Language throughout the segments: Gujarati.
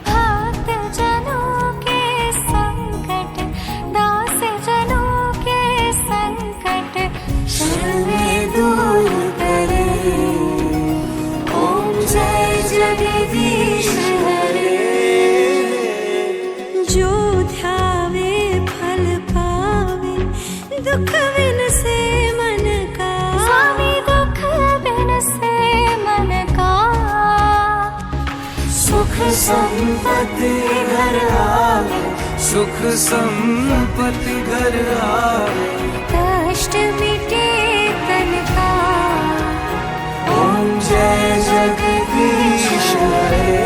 भक्त जनों के संकट, दास जनों के संकट शरण दूर करे। ओम जय जगदीश हरे। जो ध्यावे फल पावे, दुख बिन से मन का। स्वामी दुख बिन से मन का। सुख संपत्ति घर आवे, सुख संपत्ति घर आवे। कष्ट मिटे तन का। ओम जय जगदीश हरे।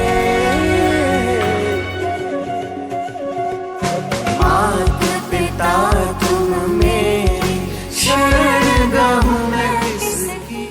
मात पिता तुम मेरी, शरण गहूँ मैं किसकी।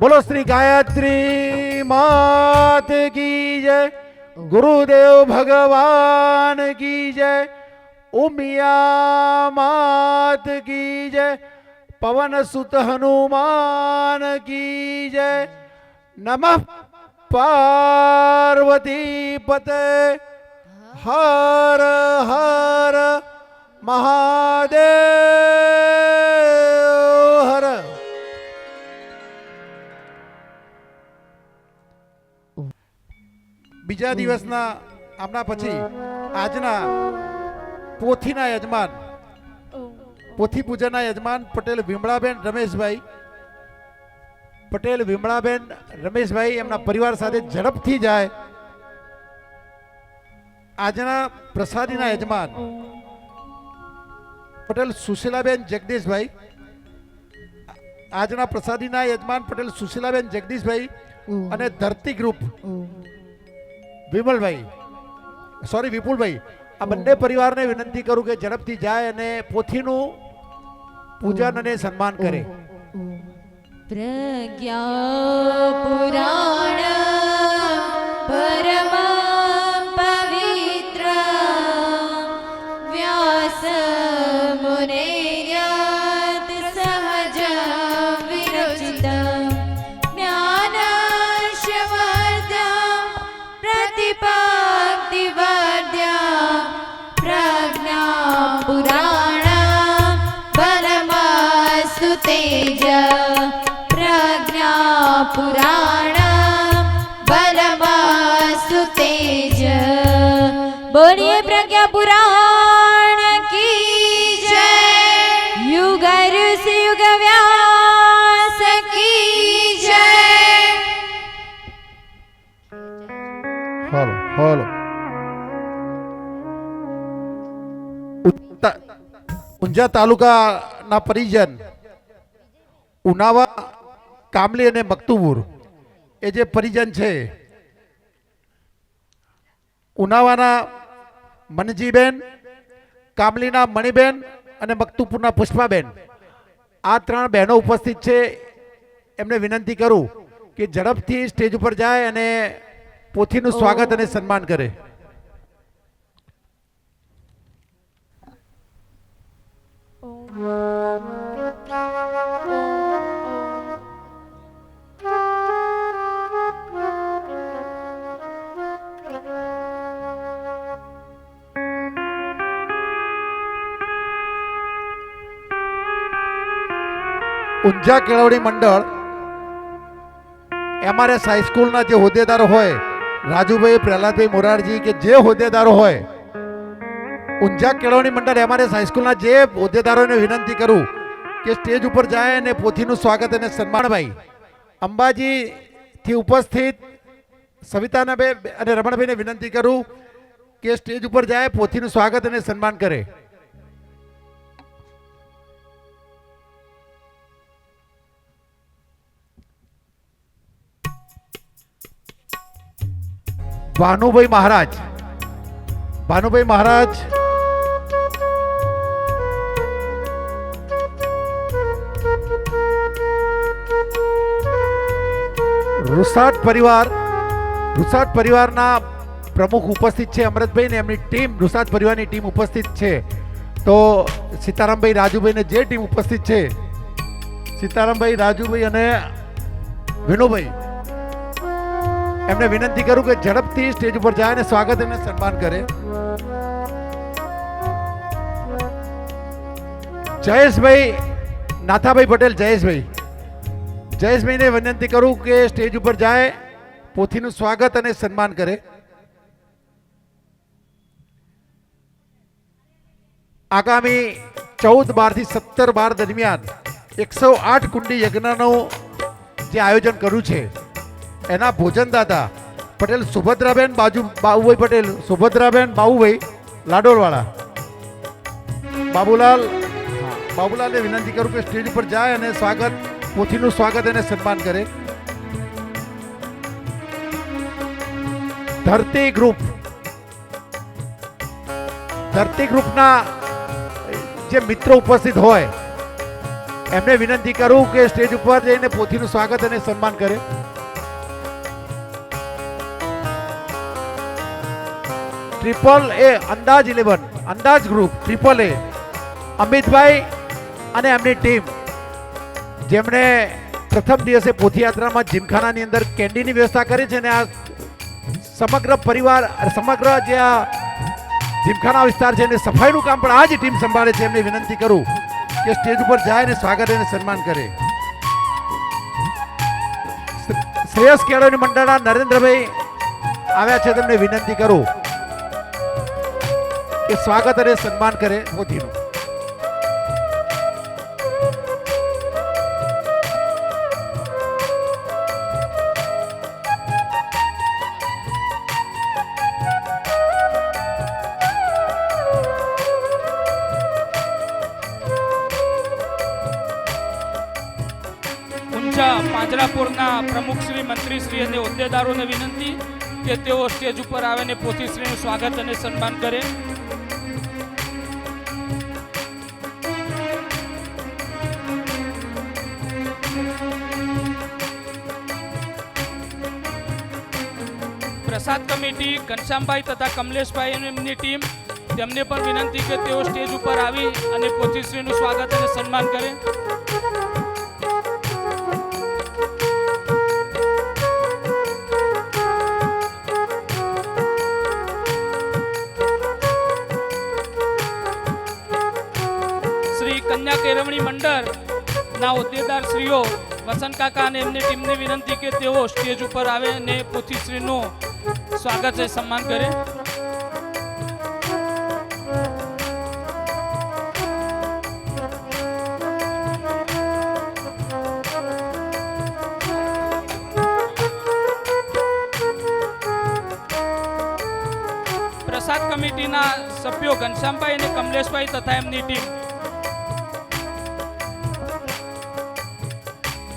बोलो श्री गायत्री मात की जय। गुरुदेव भगवान की जय। उमिया मात की जय। पवन सुत हनुमान की जय। नमः पार्वती पते। हर हर महादेव हर। બીજા દિવસના આપણા પછી આજના પોથીના યજમાન, પોથી પૂજાના યજમાન પટેલ વિમળાબેન રમેશભાઈ, પટેલ વિમળાબેન રમેશભાઈ એમના પરિવાર સાથે ઝડપથી જાય. આજના પ્રસાદીના યજમાન પટેલ સુશીલાબેન જગદીશભાઈ, આજના પ્રસાદીના યજમાન પટેલ સુશીલાબેન જગદીશભાઈ અને ધરતી ગ્રુપ વિમલભાઈ, સોરી વિપુલભાઈ, આ બંને પરિવારને વિનંતી કરું કે ઝડપથી જાય અને પોથીનું પૂજન અને સન્માન કરે. પ્રજ્ઞા પુરાણ પરમ પવિત્ર વ્યાસ મુનેર્યાત સહજ વિરચિત જ્ઞાન શવર્ધ્ય પ્રતિપત્તિ વર્ધ્ય પ્રજ્ઞા પુરાણ પરમસ્તુ તેજ प्रज्ञा पुराण बलमस्तु तेज. बोलिए प्रज्ञा पुराण की जय. युग ऋषि युग व्यास की जय. હાલો હાલો ઊંઝા તાલુકાના પરિજન ઉનાવા કામલી અને મકતુપુર એ જે પરિજન છે ઉનાવાના મનજીબેન, કામલીના મણિબેન અને મકતુપુરના પુષ્પાબેન, આ 3 બહેનો ઉપસ્થિત છે. એમને વિનંતી કરું કે ઝડપથી સ્ટેજ ઉપર જાય અને પોથીનું સ્વાગત અને સન્માન કરે. ઊંઝા કેળવણી મંડળ એમઆરએસ હાઈસ્કૂલના જે હોદ્દેદારો હોય, રાજુભાઈ, પ્રહલાદભાઈ, મોરારજી, કે જે હોદ્દેદારો હોય, ઊંઝા કેળવણી મંડળ એમઆરએસ હાઈસ્કૂલના જે હોદ્દેદારોને વિનંતી કરું કે સ્ટેજ ઉપર જાય અને પોથીનું સ્વાગત અને સન્માનભાઈ અંબાજીથી ઉપસ્થિત સવિતાનાબેન અને રમણભાઈને વિનંતી કરું કે સ્ટેજ ઉપર જાય, પોથીનું સ્વાગત અને સન્માન કરે. ભાનુભાઈ મહારાજ, ભાનુભાઈ મહારાજ રૂસાટ પરિવારના પ્રમુખ ઉપસ્થિત છે. અમૃતભાઈ ને એમની ટીમ, રૂસાટ પરિવારની ટીમ ઉપસ્થિત છે. તો સીતારામભાઈ, રાજુભાઈ ને જે ટીમ ઉપસ્થિત છે, સીતારામભાઈ, રાજુભાઈ અને વિનુભાઈ, એમને વિનંતી કરું કે ઝડપથી સ્ટેજ ઉપર જાય અને સ્વાગત અને સન્માન કરે. જયેશભાઈ, નાથાભાઈ પટેલ, જયેશભાઈને વિનંતી કરું કે સ્ટેજ ઉપર જાય, પોથીનું સ્વાગત અને સન્માન કરે. આગામી 14/12 થી 17/12 દરમિયાન 108 કુંડી યજ્ઞનું જે આયોજન કર્યું છે, એના ભોજનદાતા પટેલ સુભદ્રાબેન, બાબુભાઈ પટેલ, સુભદ્રાબેન, બાબુભાઈ લાડોલવાળા, બાબુલાલને વિનંતી કરું કે સ્ટેજ ઉપર જાય અને સ્વાગત, પોથીનું સ્વાગત અને સન્માન કરે. ધરતી ગ્રુપના જે મિત્રો ઉપસ્થિત હોય એમને વિનંતી કરું કે સ્ટેજ ઉપર જઈને પોથીનું સ્વાગત અને સન્માન કરે. AAA અંદાજ ગ્રુપ, AAA અમિતભાઈ અને એમની ટીમ, જેમણે પ્રથમ દિવસે પોથીયાત્રામાં જીમખાનાની અંદર કેન્ડીની વ્યવસ્થા કરી છે અને આ સમગ્ર પરિવાર, સમગ્ર જે આ જીમખાના વિસ્તાર છે એની સફાઈનું કામ પણ આ જ ટીમ સંભાળે છે. એમને વિનંતી કરું કે સ્ટેજ ઉપર જાય અને સ્વાગત અને સન્માન કરે. શ્રેયસ કેળવણી મંડળના નરેન્દ્રભાઈ આવ્યા છે, તેમને વિનંતી કરું કે સ્વાગત અને સન્માન કરે પોથીનું. પાંજરાપુરના પ્રમુખ શ્રી, મંત્રી શ્રી અને હોદ્દેદારોને વિનંતી કે તેઓ સ્ટેજ ઉપર આવે ને પોથીશ્રીનું સ્વાગત અને સન્માન કરે. પ્રસાદ કમિટી ઘનશ્યામભાઈ તથા કમલેશભાઈ અને એમની ટીમ, તેમને પણ વિનંતી કે તેઓ સ્ટેજ ઉપર આવી અને પોથીશ્રીનું સ્વાગત અને સન્માન કરે. કન્યા કેળવણી મંડળના હોદ્દેદાર શ્રીઓ વસંત કાકા અને એમની ટીમને વિનંતી કે તેઓ સ્ટેજ ઉપર આવે અને પોથીશ્રીનું સ્વાગત અને સન્માન કરે. પ્રસાદ કમિટીના સભ્યો ઘનશ્યામભાઈ અને કમલેશભાઈ તથા એમની ટીમ.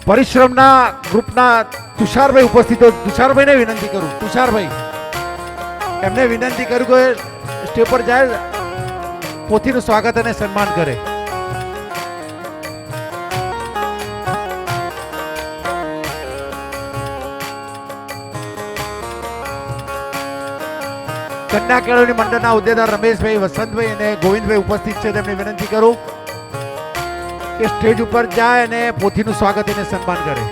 પરિશ્રમના ગ્રુપના તુષારભાઈ ઉપસ્થિત હોય, તુષારભાઈને વિનંતી કરું, તુષારભાઈ એમને વિનંતી કરું કે સ્ટેજ પર જાય, પોથીનું સ્વાગત અને સન્માન કરે. કન્યા કેળવણી મંડળના હોદ્દેદાર રમેશભાઈ, વસંતભાઈ અને ગોવિંદભાઈ ઉપસ્થિત છે. તેમને વિનંતી કરું કે સ્ટેજ ઉપર જાય અને પોથીનું સ્વાગત અને સન્માન કરે.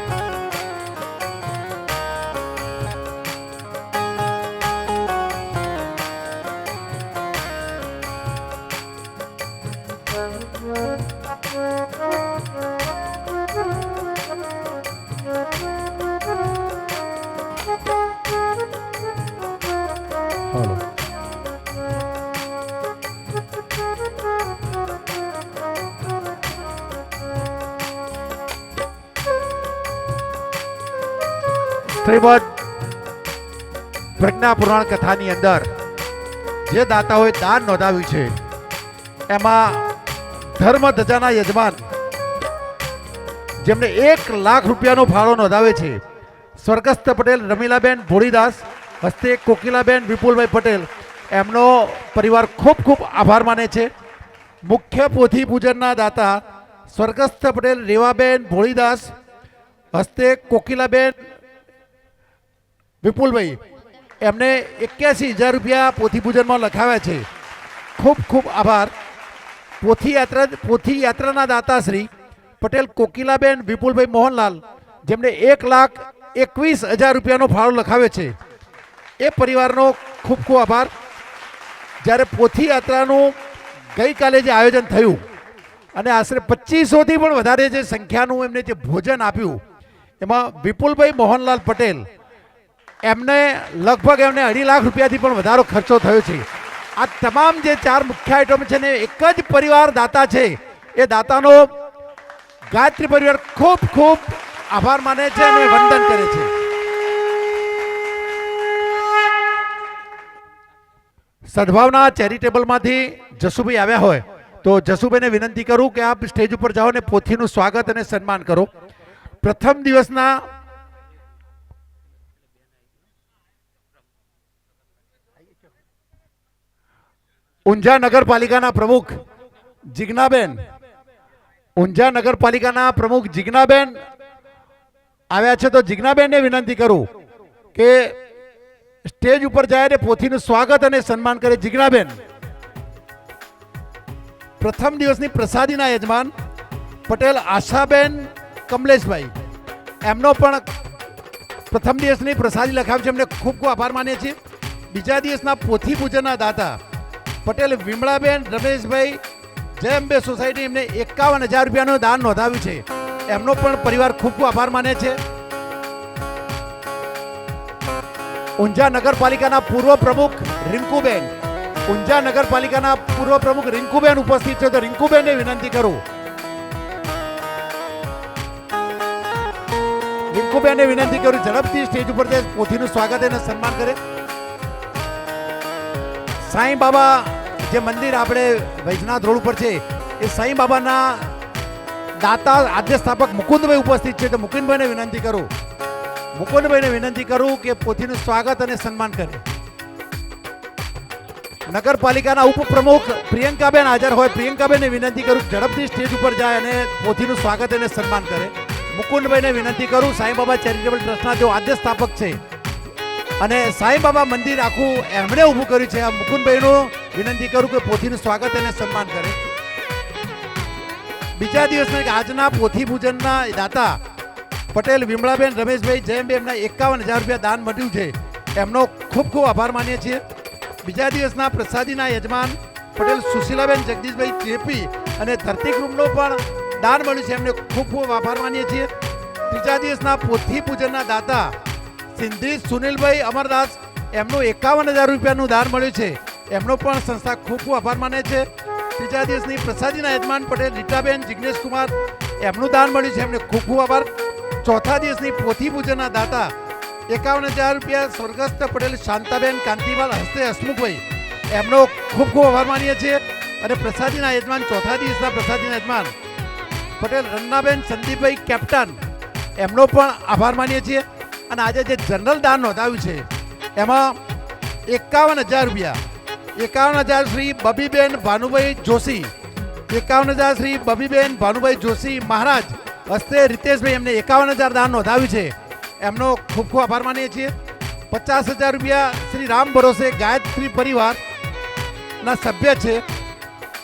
શ્રીમદ પ્રજ્ઞા પુરાણ કથાની અંદર જે દાતાઓએ દાન નોંધાવ્યું છે એમાં ધર્મ ધજાના યજમાન જેમને 1 લાખ રૂપિયાનો ફાળો નોંધાવે છે સ્વર્ગસ્થ પટેલ રમીલાબેન ભોળીદાસ, હસ્તે કોકિલાબેન વિપુલભાઈ પટેલ, એમનો પરિવાર ખૂબ ખૂબ આભાર માને છે. મુખ્ય પોથી પૂજનના દાતા સ્વર્ગસ્થ પટેલ રેવાબેન ભોળીદાસ, હસ્તે કોકિલાબેન વિપુલભાઈ, એમને 81,000 રૂપિયા પોથી પૂજનમાં લખાવ્યા છે. ખૂબ ખૂબ આભાર. પોથી યાત્રાના દાતા શ્રી પટેલ કોકિલાબેન વિપુલભાઈ મોહનલાલ, જેમને 1,21,000 રૂપિયાનો ફાળો લખાવ્યો છે. એ પરિવારનો ખૂબ ખૂબ આભાર. જ્યારે પોથી યાત્રાનું ગઈકાલે જે આયોજન થયું અને આશરે 2500થી પણ વધારે જે સંખ્યાનું એમને જે ભોજન આપ્યું, એમાં વિપુલભાઈ મોહનલાલ પટેલ એમને લગભગ 2.5 લાખ રૂપિયાથી પણ વધારો ખર્ચો થયો છે. આ તમામ જે 4 મુખ્ય આઈટમ છે ને એક જ પરિવાર દાતા છે. એ દાતાનો ગાયત્રી પરિવાર ખૂબ ખૂબ આભાર માને છે અને વંદન કરે છે. સદભાવના ચેરિટેબલમાંથી જસુભાઈ આવ્યા હોય તો જસુભાઈને વિનંતી કરું કે આપ સ્ટેજ ઉપર જાઓ ને પોથીનું સ્વાગત અને સન્માન કરો. પ્રથમ દિવસના ઊંઝા નગરપાલિકાના પ્રમુખ જીજ્ઞાબેન, ઊંઝા નગરપાલિકાના પ્રમુખ જીજ્ઞાબેન આવ્યા છે તો જીજ્ઞાબેનને વિનંતી કરું કે સ્ટેજ ઉપર જાય અને પોથીનું સ્વાગત અને સન્માન કરે. જીજ્ઞાબેન. પ્રથમ દિવસની પ્રસાદીના યજમાન પટેલ આશાબેન કમલેશભાઈ, એમનો પણ પ્રથમ દિવસની પ્રસાદી લખાવી છે, એમને ખૂબ ખૂબ આભાર માનીએ છીએ. બીજા દિવસના પોથી પૂજનના દાતા પટેલ વિમળાબેન રમેશભાઈ, જય અંબે સોસાયટી, એમને 51,000 રૂપિયાનું દાન નોંધાવ્યું છે. એમનો પણ પરિવાર ખૂબ ખૂબ આભાર માને છે. ઊંઝા નગરપાલિકાના પૂર્વ પ્રમુખ રિંકુબેન, ઊંઝા નગરપાલિકાના પૂર્વ પ્રમુખ રિંકુબેન ઉપસ્થિત છે તો રિંકુબેનને વિનંતી કરું. રિંકુબેનને વિનંતી કરું ઝડપથી સ્ટેજ ઉપર જઈ પોથીનું સ્વાગત અને સન્માન કરે. સાંઈ બાબા જે મંદિર આપણે વૈજનાથ રોડ ઉપર છે એ સાંઈ બાબાના દાતા આદ્ય સ્થાપક મુકુંદભાઈ ઉપસ્થિત છે તો મુકુંદભાઈને વિનંતી કરું કે પોથીનું સ્વાગત અને સન્માન કરે. નગરપાલિકાના ઉપપ્રમુખ પ્રિયંકાબેન હાજર હોય, પ્રિયંકાબેનને વિનંતી કરું ઝડપથી સ્ટેજ ઉપર જાય અને પોથીનું સ્વાગત અને સન્માન કરે. મુકુંદભાઈને વિનંતી કરું, સાંઈ બાબા ચેરિટેબલ ટ્રસ્ટના જો આદ્ય સ્થાપક છે અને સાંઈ બાબા મંદિર આખું એમણે ઊભું કર્યું છે, આ મુકુંદભાઈનું વિનંતી કરું કે પોથીનું સ્વાગત અને સન્માન કરે. બીજા દિવસના આજના પોથી પૂજનના દાતા પટેલ વિમળાબેન રમેશભાઈ જયંબે, એમના 51,000 રૂપિયા દાન મળ્યું છે, એમનો ખૂબ ખૂબ આભાર માનીએ છીએ. બીજા દિવસના પ્રસાદીના યજમાન પટેલ સુશીલાબેન જગદીશભાઈ ચેપી અને ધરતી ગ્રુપનો પણ દાન મળ્યું છે, એમને ખૂબ ખૂબ આભાર માનીએ છીએ. ત્રીજા દિવસના પોથી પૂજનના દાતા સિંધી સુનિલભાઈ અમરદાસ, એમનું 51,000 રૂપિયાનું દાન મળ્યું છે, એમનો પણ સંસ્થા ખૂબ ખૂબ આભાર માને છે. ત્રીજા દિવસની પ્રસાદીના યજમાન પટેલ રીટાબેન જિગ્નેશ કુમાર, એમનું દાન મળ્યું છે, એમને ખૂબ ખૂબ આભાર. ચોથા દિવસની પોથી પૂજનના દાતા 51,000 રૂપિયા સ્વર્ગસ્થ પટેલ શાંતાબેન કાંતિવાલ, હસ્તે હસમુખભાઈ, એમનો ખૂબ ખૂબ આભાર માનીએ છીએ. અને પ્રસાદીના યજમાન, ચોથા દિવસના પ્રસાદીના યજમાન પટેલ રન્નાબેન સંદીપભાઈ કેપ્ટન, એમનો પણ આભાર માનીએ છીએ. અને આજે જે જનરલ દાન નોંધાવ્યું છે એમાં 51,000 રૂપિયા, 51,000 શ્રી બબીબેન ભાનુભાઈ જોશી, 51,000 શ્રી બબીબેન ભાનુભાઈ જોશી મહારાજ હસ્તે રીતેશભાઈ, એમને 51,000 દાન નોંધાવ્યું છે. એમનો ખૂબ ખૂબ આભાર માનીએ છીએ. 50,000 રૂપિયા શ્રી રામ ભરોસે ગાયત્રી પરિવારના સભ્ય છે.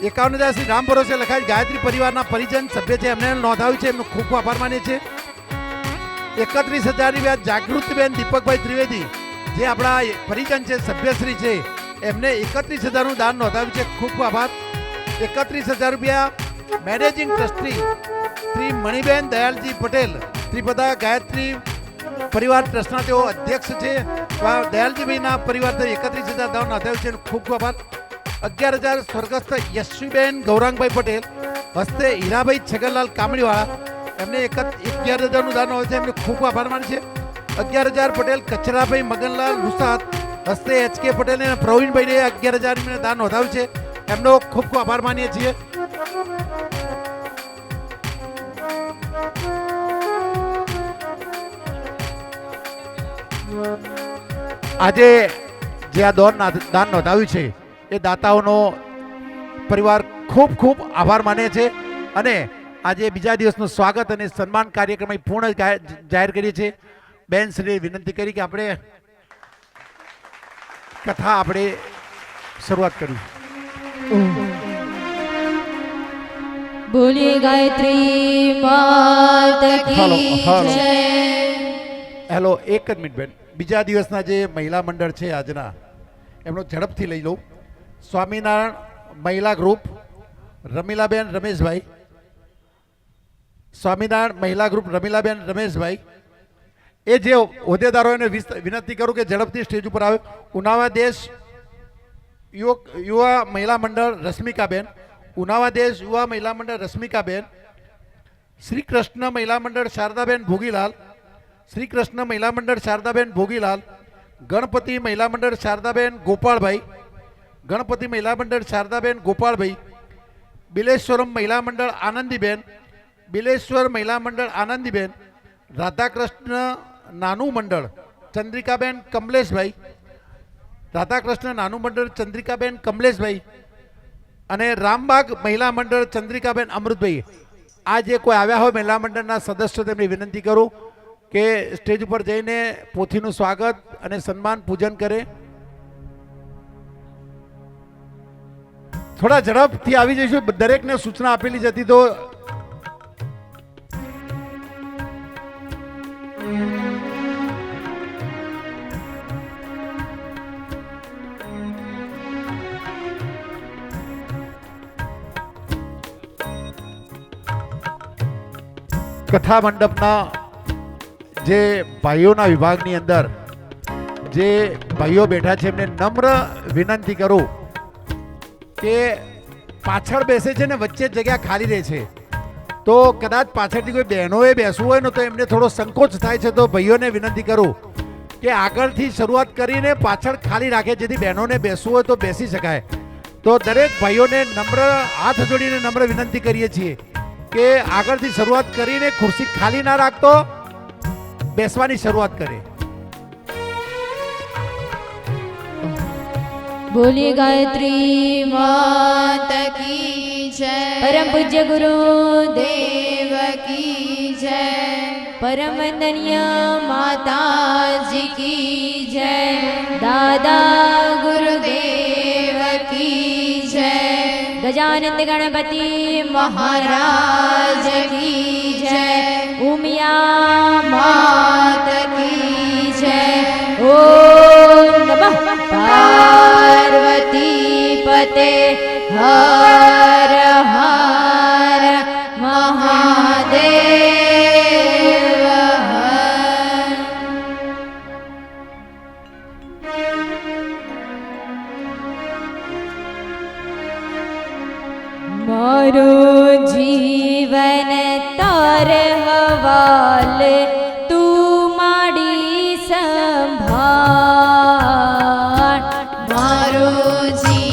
51,000 શ્રી રામ ભરોસે લખાય ગાયત્રી પરિવારના પરિજન સભ્ય છે, એમને નોંધાવ્યું છે. એમનો ખૂબ ખૂબ આભાર માનીએ છીએ. 31,000 રૂપિયા જાગૃતિબેન દીપકભાઈ ત્રિવેદી, જે આપણા પરિજન છે, સભ્યશ્રી છે, એમને 31,000નું દાન નોંધાવ્યું છે. ખૂબ ખૂબ આભાર. 31,000 રૂપિયા મેનેજિંગ ટ્રસ્ટી શ્રી મણિબેન દયાલજી પટેલ, ત્રિપદા ગાયત્રી પરિવાર ટ્રસ્ટના તેઓ અધ્યક્ષ છે. દયાલજીભાઈના પરિવાર 31,000 દાન નોંધાવ્યું છે. ખૂબ ખૂબ આભાર. 11,000 સ્વર્ગસ્થ યશવીબેન ગૌરાંગભાઈ પટેલ હસ્તે હીરાભાઈ છગનલાલ કામડીવાળા, એમને 11,000નું દાન હોય છે. એમને ખૂબ ખૂબ આભાર માને છે. 11,000 પટેલ કચરાભાઈ મગનલાલ લુસાદ હસ્તે HK પટેલ અને પ્રવીણભાઈને 11,000 દાન નોંધાવ્યું છે. એમનો ખૂબ ખૂબ આભાર માનીએ છીએ. આજે જે આ દાન નોંધાવ્યું છે એ દાતાઓનો પરિવાર ખૂબ ખૂબ આભાર માને છે. અને આજે બીજા દિવસનું સ્વાગત અને સન્માન કાર્યક્રમ પૂર્ણ જાહેર કરીએ છીએ. બેન શ્રી વિનંતી કરી કે આપણે કથા શરૂઆત કરી. બોલીએ ગાયત્રી માત કી જય. હેલો, એક જ મિનિટ બેન. બીજા દિવસના જે મહિલા મંડળ છે આજના, એમનો ઝડપથી લઈ લઉં. સ્વામિનારાયણ મહિલા ગ્રુપ રમીલાબેન રમેશભાઈ, સ્વામિનારાયણ મહિલા ગ્રુપ રમીલાબેન રમેશભાઈ, એ જે હોદ્દેદારોને વિનંતી કરું કે ઝડપથી સ્ટેજ ઉપર આવે. ઉનાવા દેશ યુવા મહિલા મંડળ રશ્મિકાબેન, ઉનાવા દેશ યુવા મહિલા મંડળ રશ્મિકાબેન, શ્રી કૃષ્ણ મહિલા મંડળ શારદાબેન ભોગીલાલ, શ્રી કૃષ્ણ મહિલા મંડળ શારદાબેન ભોગીલાલ, ગણપતિ મહિલા મંડળ શારદાબેન ગોપાળભાઈ, ગણપતિ મહિલા મંડળ શારદાબેન ગોપાળભાઈ, બિલેશ્વરમ મહિલા મંડળ આનંદીબેન, બિલેશ્વર મહિલા મંડળ આનંદીબેન, રાધાકૃષ્ણ નાનું મંડળ ચંદ્રિકાબેન કમલેશભાઈ, રાધાકૃષ્ણ નાનું મંડળ ચંદ્રિકાબેન કમલેશભાઈ, અને રામબાગ મહિલા મંડળ ચંદ્રિકાબેન અમૃતભાઈ. આ જે કોઈ આવ્યા હોય મહિલા મંડળના સદસ્યો, તેમની વિનંતી કરું કે સ્ટેજ ઉપર જઈને પોથીનું સ્વાગત અને સન્માન પૂજન કરે. થોડા ઝડપથી આવી જઈશું. દરેકને સૂચના આપેલી જ હતી. તો કથા મંડપના જે ભાઈઓના વિભાગની અંદર જે ભાઈઓ બેઠા છે, એમને નમ્ર વિનંતી કરું કે પાછળ બેસે છે ને વચ્ચે જગ્યા ખાલી રહે છે. તો કદાચ પાછળથી કોઈ બહેનોએ બેસવું હોય ને તો એમને થોડો સંકોચ થાય છે. તો ભાઈઓને વિનંતી કરું કે આગળથી શરૂઆત કરીને પાછળ ખાલી રાખે, જેથી બહેનોને બેસવું હોય તો બેસી શકાય. તો દરેક ભાઈઓને નમ્ર હાથ જોડીને નમ્ર વિનંતી કરીએ છીએ કે આગળથી શરૂઆત કરીને ખુરશી ખાલી ના રાખતો, બેસવાની શરૂઆત કરે. બોલીએ ગાયત્રી માત કી જય. પરમ પૂજ્ય ગુરુ દેવ કી જય. પરમ વંદનીય માતાજી કી જય. દાદા ગુરુદેવ કી જય. ગજાનંદ ગણપતિ મહારાજ કી જય. ઉમિયા માત કી જય. ઓમ નમઃ પાર્વતી પતે હર હર મહાદેવ હર. મારું જીવન તાર હવાલે, તું માડી સંભાળ. મારું જીવન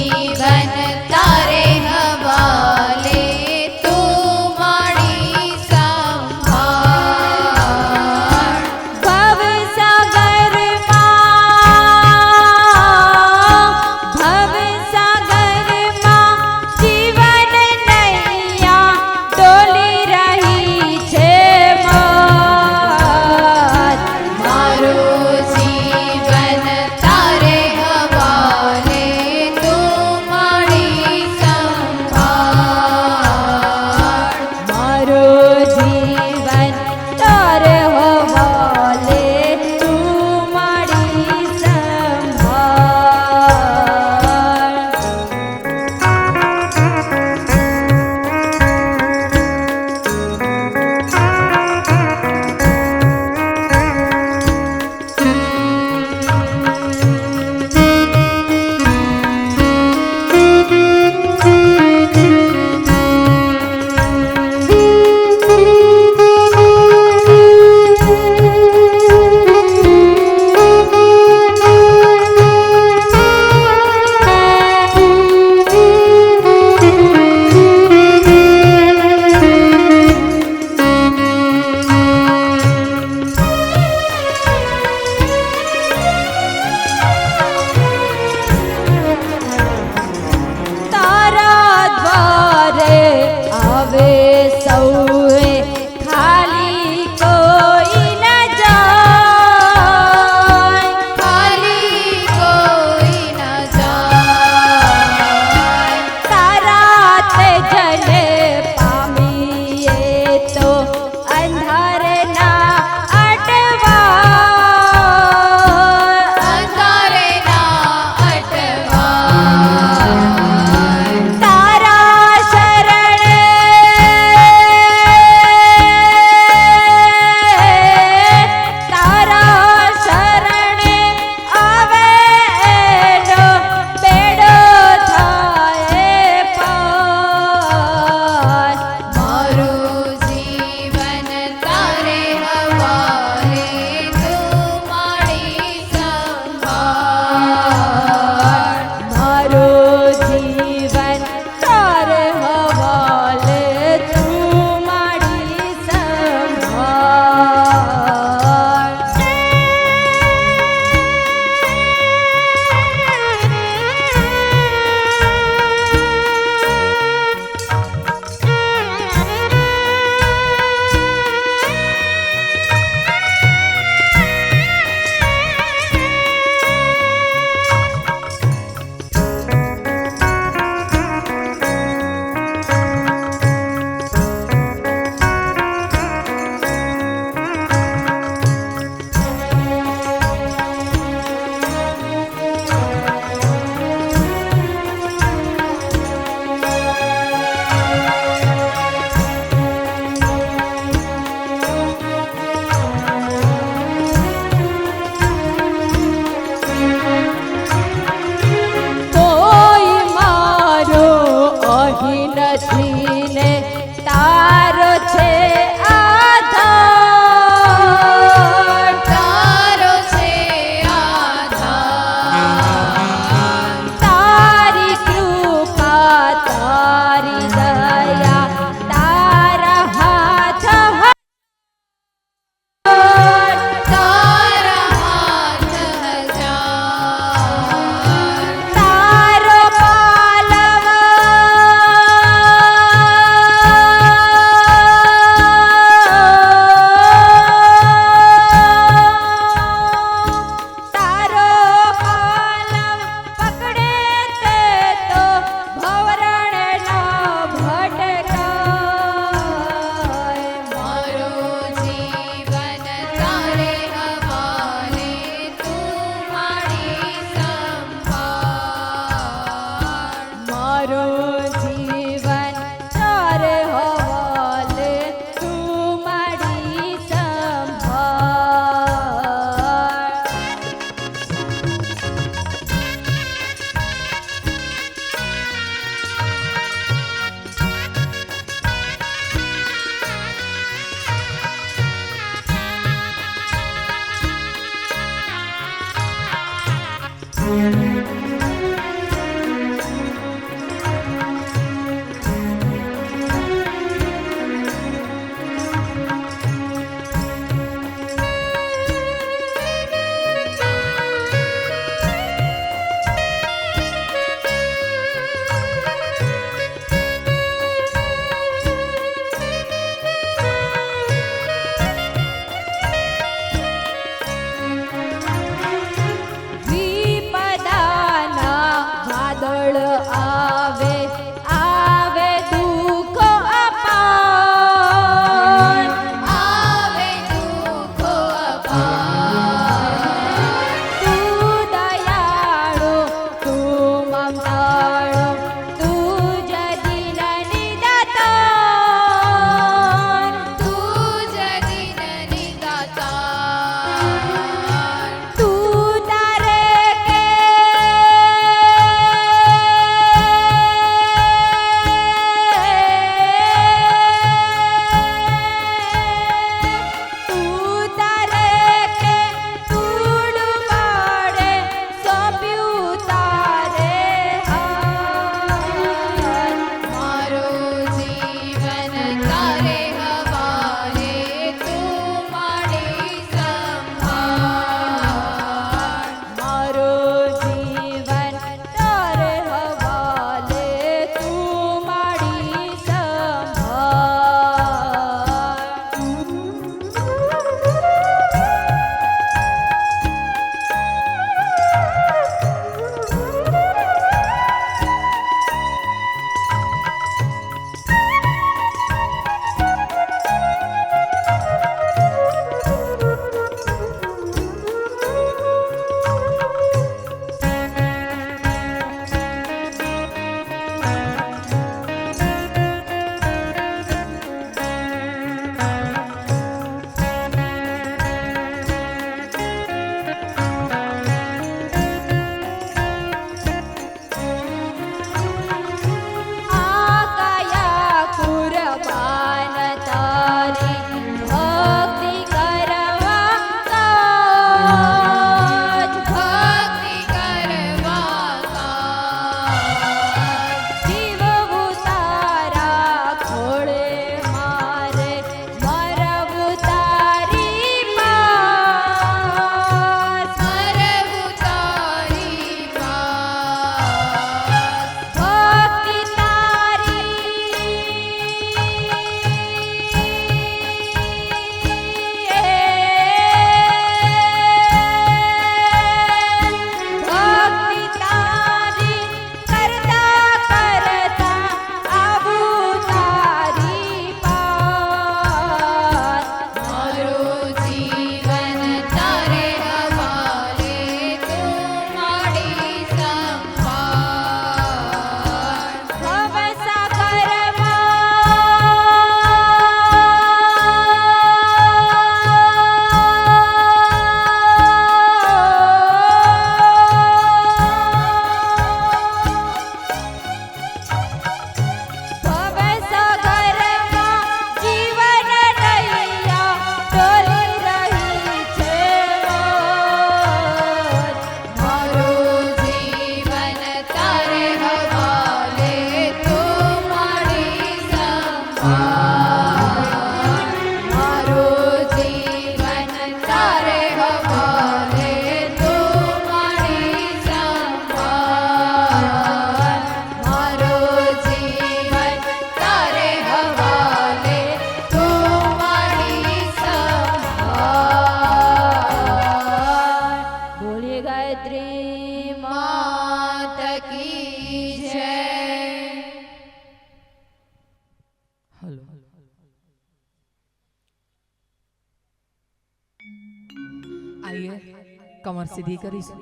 કમર સીધી કરીશું,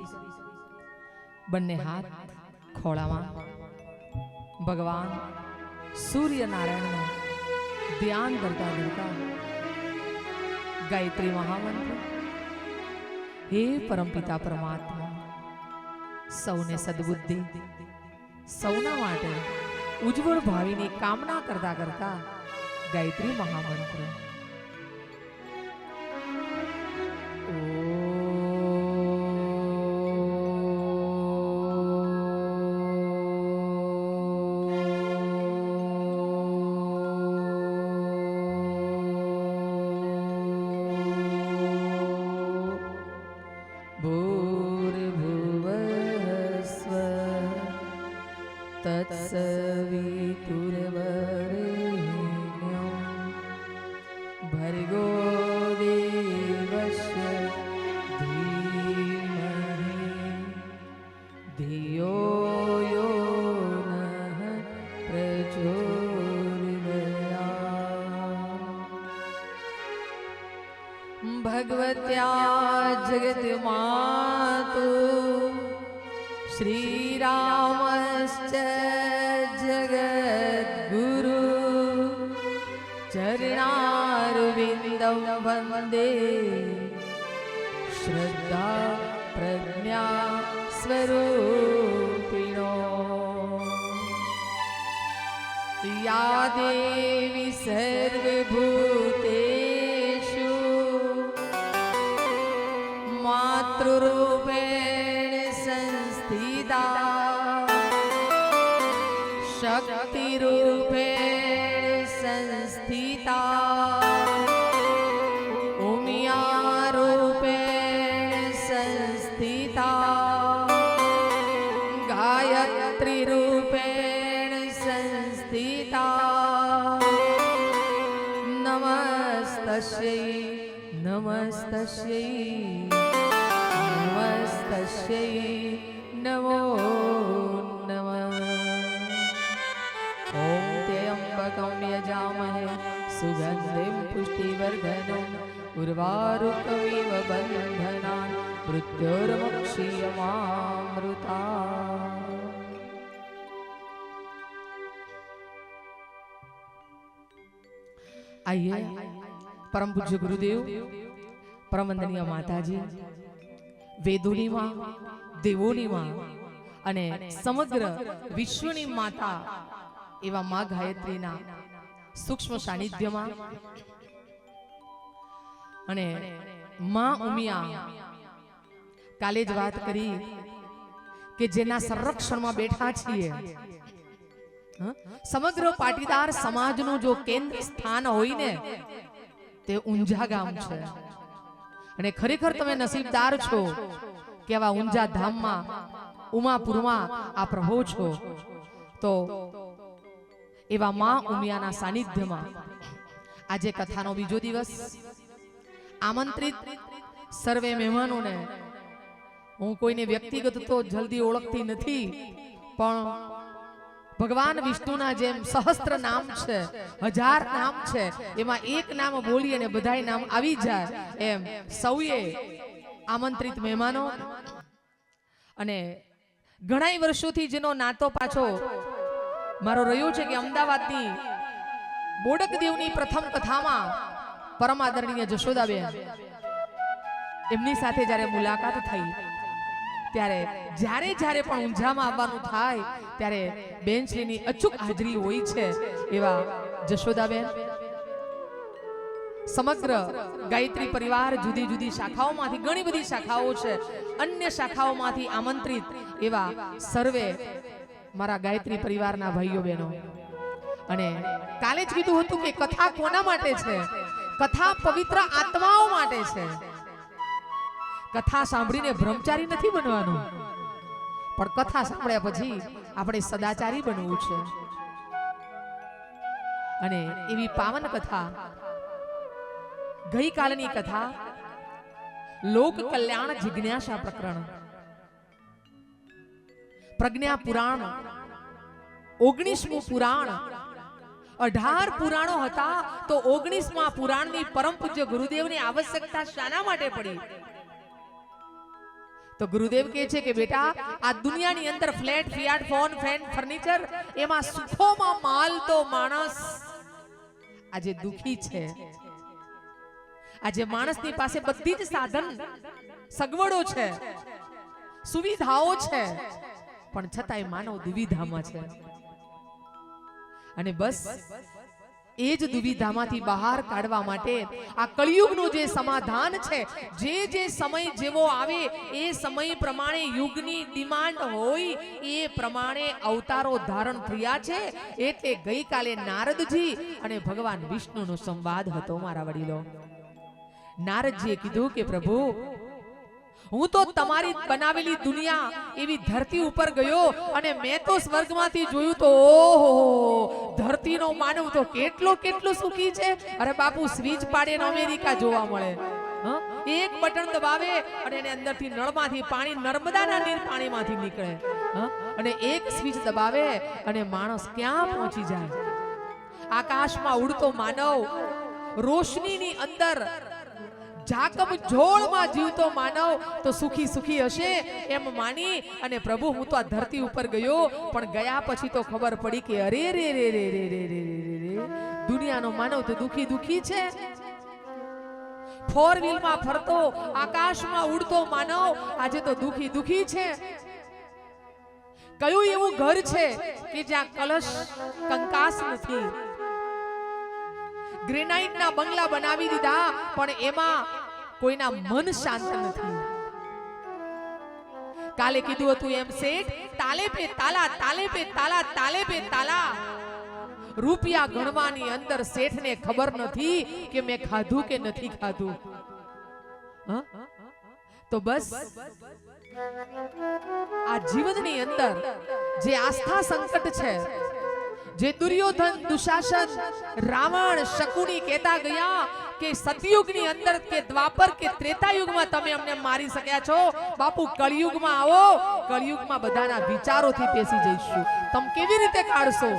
બંને હાથ ખોળામાં ભગવાન સૂર્યનારાયણનું ધ્યાન કરતા કરતા ગાયત્રી મહામંત્ર. હે પરમપિતા પરમાત્મા, સૌને સદબુદ્ધિ, સૌના માટે ઉજ્જવળ ભાવિની કામના કરતા કરતા ગાયત્રી મહામંત્ર. भूर्भुवस्व तत्सवितुर्वरेण्यं भर्गो देवस्य धीमहि धियो यो नः प्रचोदयात्. भगवत्या जगन्मातु श्रीरामश्च जगद्गुरु चरणारविन्दं वन्दे श्रद्धा प्रज्ञा स्वरूपिणो. या देवी सर्वभूतेषु मातृरूपेण संस्थिता शक्तिरूपेण संस्थिता उमियारूपेण संस्थिता गायत्रीरूपेण संस्थिता. नमस्तस्यै नमस्तस्यै नमस्तस्यै नमो नमः. ॐ त्र्यम्बकं यजामहे सुगन्धिं पुष्टिवर्धनम् उर्वारुकमिव बन्धनान् मृत्योर्मुक्षीयमामृतात्. आइए परम पूज्य गुरुदेव, परम वंदनीय माताजी, वेदोनी मां, देवोनी मां અને સમગ્ર વિશ્વની માતા એવા માં ગાયત્રીના સૂક્ષ્મ સાનિધ્યમાં અને માં ઉમિયા કાલે જ વાત કરી કે જેના સંરક્ષણમાં બેઠા છીએ. સમગ્ર પાટીદાર સમાજનું જો કેન્દ્ર સ્થાન હોય ને તે ઊંઝા ગામ છે. અને ખરેખર તમે નસીબદાર છો કે આવા ઊંઝા ધામમાં ઉમાપુરમાં આ પ્રભો છો. તો એવા માં ઉમિયાના સાનિધ્યમાં આજે કથાનો બીજો દિવસ. આમંત્રિત સર્વે મહેમાનોને હું કોઈને વ્યક્તિગત તો જલ્દી ઓળખતી નથી, પણ ભગવાન વિષ્ણુના જેમ સહસ્ત્ર નામ છે, 1000 નામ છે, એમાં એક નામ બોલી અને બધાય નામ આવી જાય એમ સૌએ આમંત્રિત મહેમાનો અને ઘણા વર્ષોથી જેનો નાતો પાછો મારો રહ્યો છે કે અમદાવાદની બોડક દેવની પ્રથમ કથામાં પરમ આદરણીય જશોદાબેન એમની સાથે જ્યારે મુલાકાત થઈ ત્યારે જ્યારે પણ ઊંઝામાં આવવાનું થાય ત્યારે બેનશ્રીની અચૂક હાજરી હોય છે. એવા જશોદાબેન સમગ્ર ગાયત્રી પરિવાર જુદી જુદી શાખાઓમાંથી, ઘણી બધી શાખાઓ છે, અન્ય શાખાઓમાંથી આમંત્રિત એવા સર્વે મારા ગાયત્રી પરિવારના ભાઈઓ બહેનો. અને કાલે જ કીધું હતું કે કથા કોના માટે છે? કથા પવિત્ર આત્માઓ માટે છે. કથા સાંભળીને બ્રહ્મચારી નથી બનવાનું, પણ કથા સાંભળ્યા પછી આપણે સદાચારી બનવું છે. અને એવી પાવન કથા ગઈકાલની કથા લોક કલ્યાણ જિજ્ઞાસા પ્રકરણ, પ્રજ્ઞા પુરાણ 19મું પુરાણ. 18 પુરાણો હતા તો 19મા પુરાણની પરમ પૂજ્ય ગુરુદેવની આવશ્યકતા શાના માટે પડી? તો ગુરુદેવ કહે છે કે બેટા આ દુનિયાની અંદર flat Fiat phone fan furniture એમાં સુખોમાં માલ તો માણસ આજે દુખી છે. આજે માણસની પાસે બધી જ સાધન સગવડો છે, સુવિધાઓ છે, પણ છતાંય માનવ દુવિધામાં છે. અને બસ એ જ દુવિધામાંથી બહાર કાઢવા માટે આ કળિયુગનું જે સમાધાન છે, જે સમય જેવો આવે એ સમય પ્રમાણે યુગની ડિમાન્ડ હોય એ પ્રમાણે અવતારો ધારણ થયા છે. એટલે ગઈકાલે નારદજી અને ભગવાન વિષ્ણુનો સંવાદ હતો મારા વડીલો. નારદજીએ કીધું કે પ્રભુ, હું તો તમારી બનાવેલી દુનિયા એવી ધરતી ઉપર ગયો અને મેં તો સ્વર્ગમાંથી જોયું તો ઓહો, ધરતીનો માનવ તો કેટલો કેટલો સુખી છે. અરે બાપુ, સ્વિચ પાડે ને અમેરિકા જોવા મળે. એક બટન દબાવે અને એને અંદરથી નળમાંથી પાણી, નર્મદાના નીર પાણીમાંથી નીકળે. અને એક સ્વિચ દબાવે અને માણસ ક્યાં પહોંચી જાય. આકાશમાં ઉડતો માનવ, રોશનીની અંદર જાકમ જોળમાં જીવતો માનવ તો સુખી સુખી હશે એમ માની અને પ્રભુ હું તો આ ધરતી ઉપર ગયો, પણ ગયા પછી તો ખબર પડી કે અરે રે રે રે રે રે રે રે દુનિયાનો માનવ તો દુખી દુખી છે. 4 વ્હીલમાં ફરતો, આકાશમાં ઉડતો માનવ આજે તો દુખી દુખી છે. કયું એવું ઘર છે કે જ્યાં કલશ કંકાસ નથી? ગ્રેનાઇટના બંગલા બનાવી દીધા પણ એમાં કોઈના મન શાંત નથી. કાલે કીધું હતું એમ શેઠ, તાલે પે તાલા, તાલે પે તાલા, તાલે પે તાલા. રૂપિયા ગણવાની અંદર શેઠને ખબર નથી કે મેં ખાધું કે નથી ખાધું. તો બસ આ જીવનની અંદર જે આસ્થા સંકટ છે, જે દુર્યોધન, દુશાસન, રાવણ, શકુની કહેતા ગયા કે સતયુગની અંદર કે દ્વાપર કે ત્રેતાયુગમાં તમે અમને મારી શક્યા છો, બાપુ કળિયુગમાં આવો, કળિયુગમાં બધાના વિચારોથી બેસી જઈશું. તમે કેવી રીતે કાઢશો?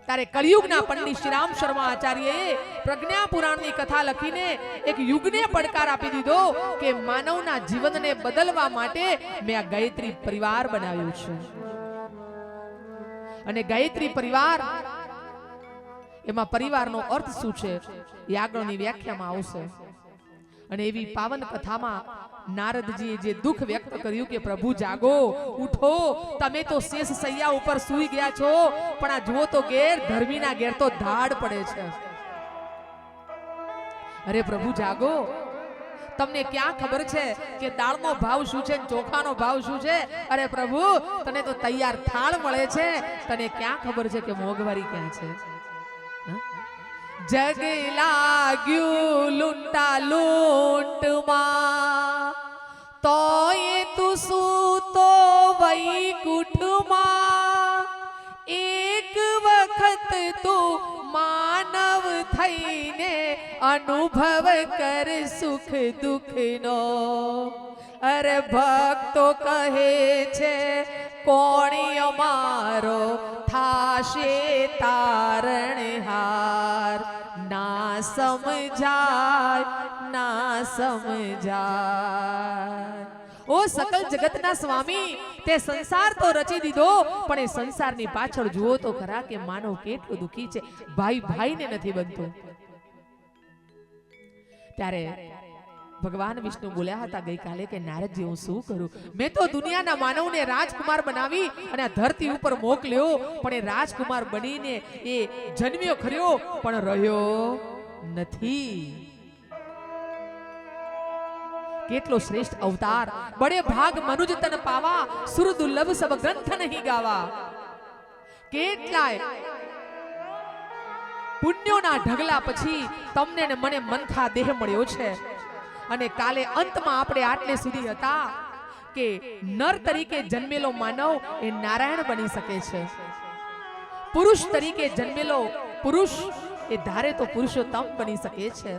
ત્યારે કળિયુગના પંડિત શ્રી રામ શર્મા આચાર્યએ પ્રજ્ઞા પુરાણની કથા લખીને એક યુગને પડકાર આપી દીધો કે માનવના જીવનને બદલવા માટે મેં આ ગાયત્રી પરિવાર બનાવ્યું છે. અને ગાયત્રી પરિવાર, એમાં પરિવારનો અર્થ શું છે એ આગળની વ્યાખ્યામાં આવશે. અને એવી પાવન કથામાં નારદજીએ જે દુઃખ વ્યક્ત કર્યું કે પ્રભુ જાગો, ઉઠો, તમે તો શેષ સૈયા ઉપર સૂઈ ગયા છો, પણ આ જુઓ તો ઘેર, ધર્મીના ઘેર તો ધાડ પડે છે. અરે પ્રભુ જાગો, તમને ક્યાં ખબર છે કે દાળનો ભાવ શું છે, ચોખાનો ભાવ શું છે? અરે પ્રભુ, તને તો તૈયાર થાળ મળે છે, તને ક્યાં ખબર છે કે મોંઘવારી ક્યાં છે? જગ લાગ્યું લૂંટા લૂંટમાં, તોય તું સૂતો વૈકુંઠમાં. એક વખત તું માનવ થઈને અનુભવ કર સુખ દુઃખનો. અરે ભક્તો કહે છે કોણી અમારો થાશે તારણહાર. ના સમજાય, ના સમજાય. ઓ સકલ જગતના સ્વામી, તે સંસાર તો રચી દીધો, પણ એ સંસારની પાછળ જુઓ તો ખરા કે માનવ કેટલો દુખી છે. ભાઈ ભાઈને નથી બનતો. ત્યારે ભગવાન વિષ્ણુ બોલ્યા હતા ગઈકાલે કે નારદજી, હું શું કરું? મેં તો દુનિયાના માનવને રાજકુમાર બનાવી અને આ ધરતી ઉપર મોકલ્યો, પણ એ રાજકુમાર બનીને એ જન્મ્યો ખર્યો પણ રહ્યો નથી. કેટલો શ્રેષ્ઠ અવતાર! બડે ભાગ મનુજ તન પાવા, સુર દુર્લભ સબ ગ્રંથ નહીં ગાવા. કેટલાય પુણ્યોના ઢગલા પછી તમને ને મને મનખા દેહ મળ્યો છે. અને કાલે અંતમાં આપણે આટલે સુધી હતા કે નર તરીકે જન્મેલો માનવ એ નારાયણ બની શકે છે. પુરુષ તરીકે જન્મેલો પુરુષ એ ધારે તો પુરુષોત્તમ બની શકે છે.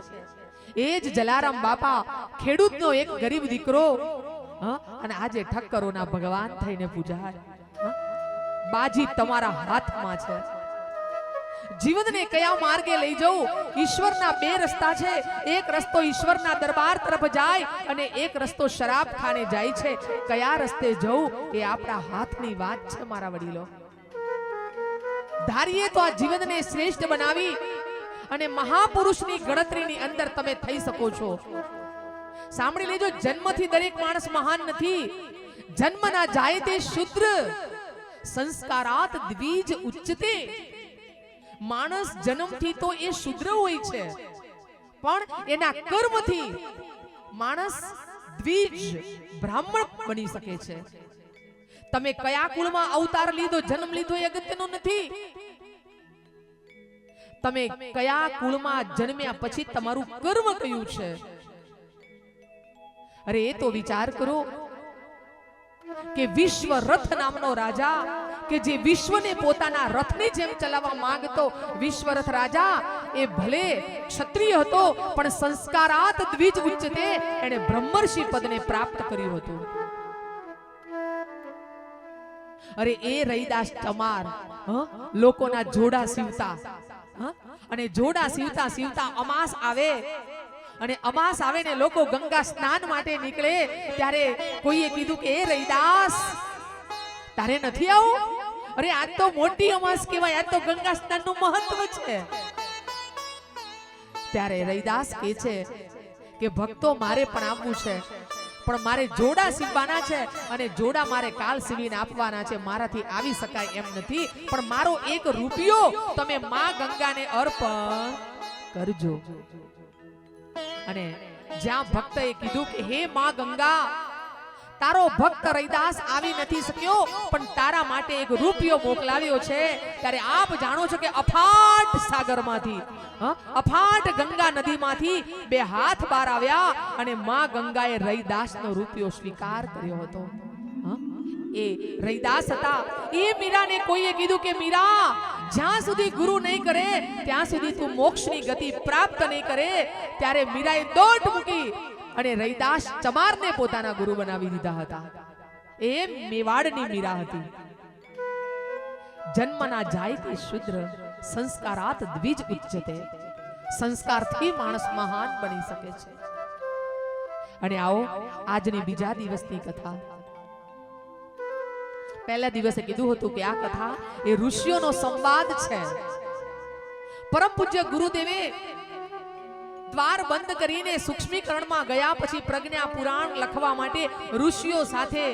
એ જ જલારામ બાપા, ખેડૂતનો એક ગરીબ દીકરો, અને આજે ઠક્કરોના ભગવાન થઈને પૂજાય. બાજી તમારા હાથમાં છે. જીવનને કયા માર્ગે લઈ જવું? ઈશ્વરના બે રસ્તા છે. એક રસ્તો ઈશ્વરના દરબાર તરફ જાય અને એક રસ્તો શરાબ ખાને જાય છે. કયા રસ્તે જવું એ આપણા હાથની વાત છે મારા વડીલો. ધારીએ તો આ જીવનને શ્રેષ્ઠ બનાવી અને મહાપુરુષની ગણતરીની અંદર તમે થઈ શકો છો. સાંભળી લેજો, જન્મથી દરેક માણસ મહાન નથી. જન્મના જાય તે શુદ્ર, સંસ્કારાત દ્વિજ ઉચ્ચતે. માણસ જન્મથી તો એ શુદ્ર હોય છે, પણ એના કર્મથી માણસ દ્વિજ બ્રાહ્મણ બની શકે છે. તમે કયા કુળમાં અવતાર લીધો, જન્મ લીધો એ અગત્યનું નથી. તમે કયા કુળમાં જન્મ્યા પછી તમારું કર્મ કયું છે, અરે એ તો વિચાર કરો કે વિશ્વ રથ નામનો રાજા કે જે વિશ્વને પોતાના રથની જેમ ચલાવવા માંગતો વિશ્વરથ રાજા, એ ભલે ક્ષત્રિય હતો પણ સંસ્કારાત દ્વિજ ઉચ્ચતે, એણે બ્રહ્મર્ષિ પદને પ્રાપ્ત કર્યું હતું. અરે એ રૈદાસ ચમાર લોકોના જોડા સીવતા, અને જોડા સીવતા સીવતા અમાસ આવે, અને અમાસ આવે ને લોકો ગંગા સ્નાન માટે નીકળે ત્યારે કોઈએ કીધું કે એ રૈદાસ તારે નથી આવું? અરે આજ તો મોટી અમાસ કહેવાય, આજ તો ગંગા સ્નાનનું મહત્વ છે. ત્યારે રૈદાસ કહે છે કે ભક્તો મારે પણ આવવું છે, પણ મારે જોડા સીવવાના છે અને જોડા મારે કાલ સીવીને આપવાના છે. મારાથી આવી શકાય એમ નથી, પણ મારો એક રૂપિયો તમે માં ગંગાને અર્પણ કરજો. અને જ્યાં ભક્તએ કીધું કે હે માં ગંગા, તારો ભક્ત રૈદાસ આવી નથી શક્યો, પણ તારા માટે એક રૂપિયો મોકલાવ્યો છે. ત્યારે આપ જાણો છો કે અફાટ સાગરમાંથી, અફાટ ગંગા નદીમાંથી બે હાથ બહાર આવ્યા અને માં ગંગાએ રૈદાસનો રૂપિયો સ્વીકાર કર્યો હતો. એ રૈદાસ હતા. એ મીરાને કોઈએ કીધું કે મીરા, જ્યાં સુધી ગુરુ નહીં કરે ત્યાં સુધી તું મોક્ષની ગતિ પ્રાપ્ત નહીં કરે. ત્યારે મીરાએ દોટ મૂકી અને રૈદાસ ચમારને પોતાના ગુરુ બનાવી દીધા હતા. એ મેવાડની મીરા હતી. જન્મના જાય તે શુદ્ર, સંસ્કારાત દ્વિજ ઉચ્ચતે. સંસ્કારથી માણસ મહાન બની શકે છે. અને આવો આજની બીજા દિવસની કથા. પહેલા દિવસે કીધું હતું કે આ કથા એ ઋષિઓનો સંવાદ છે. પરમ પૂજ્ય ગુરુદેવે દ્વાર બંધ કરીને સૂક્ષ્મીકરણમાં ગયા પછી પ્રજ્ઞા પુરાણ લખવા માટે ઋષિઓ સાથે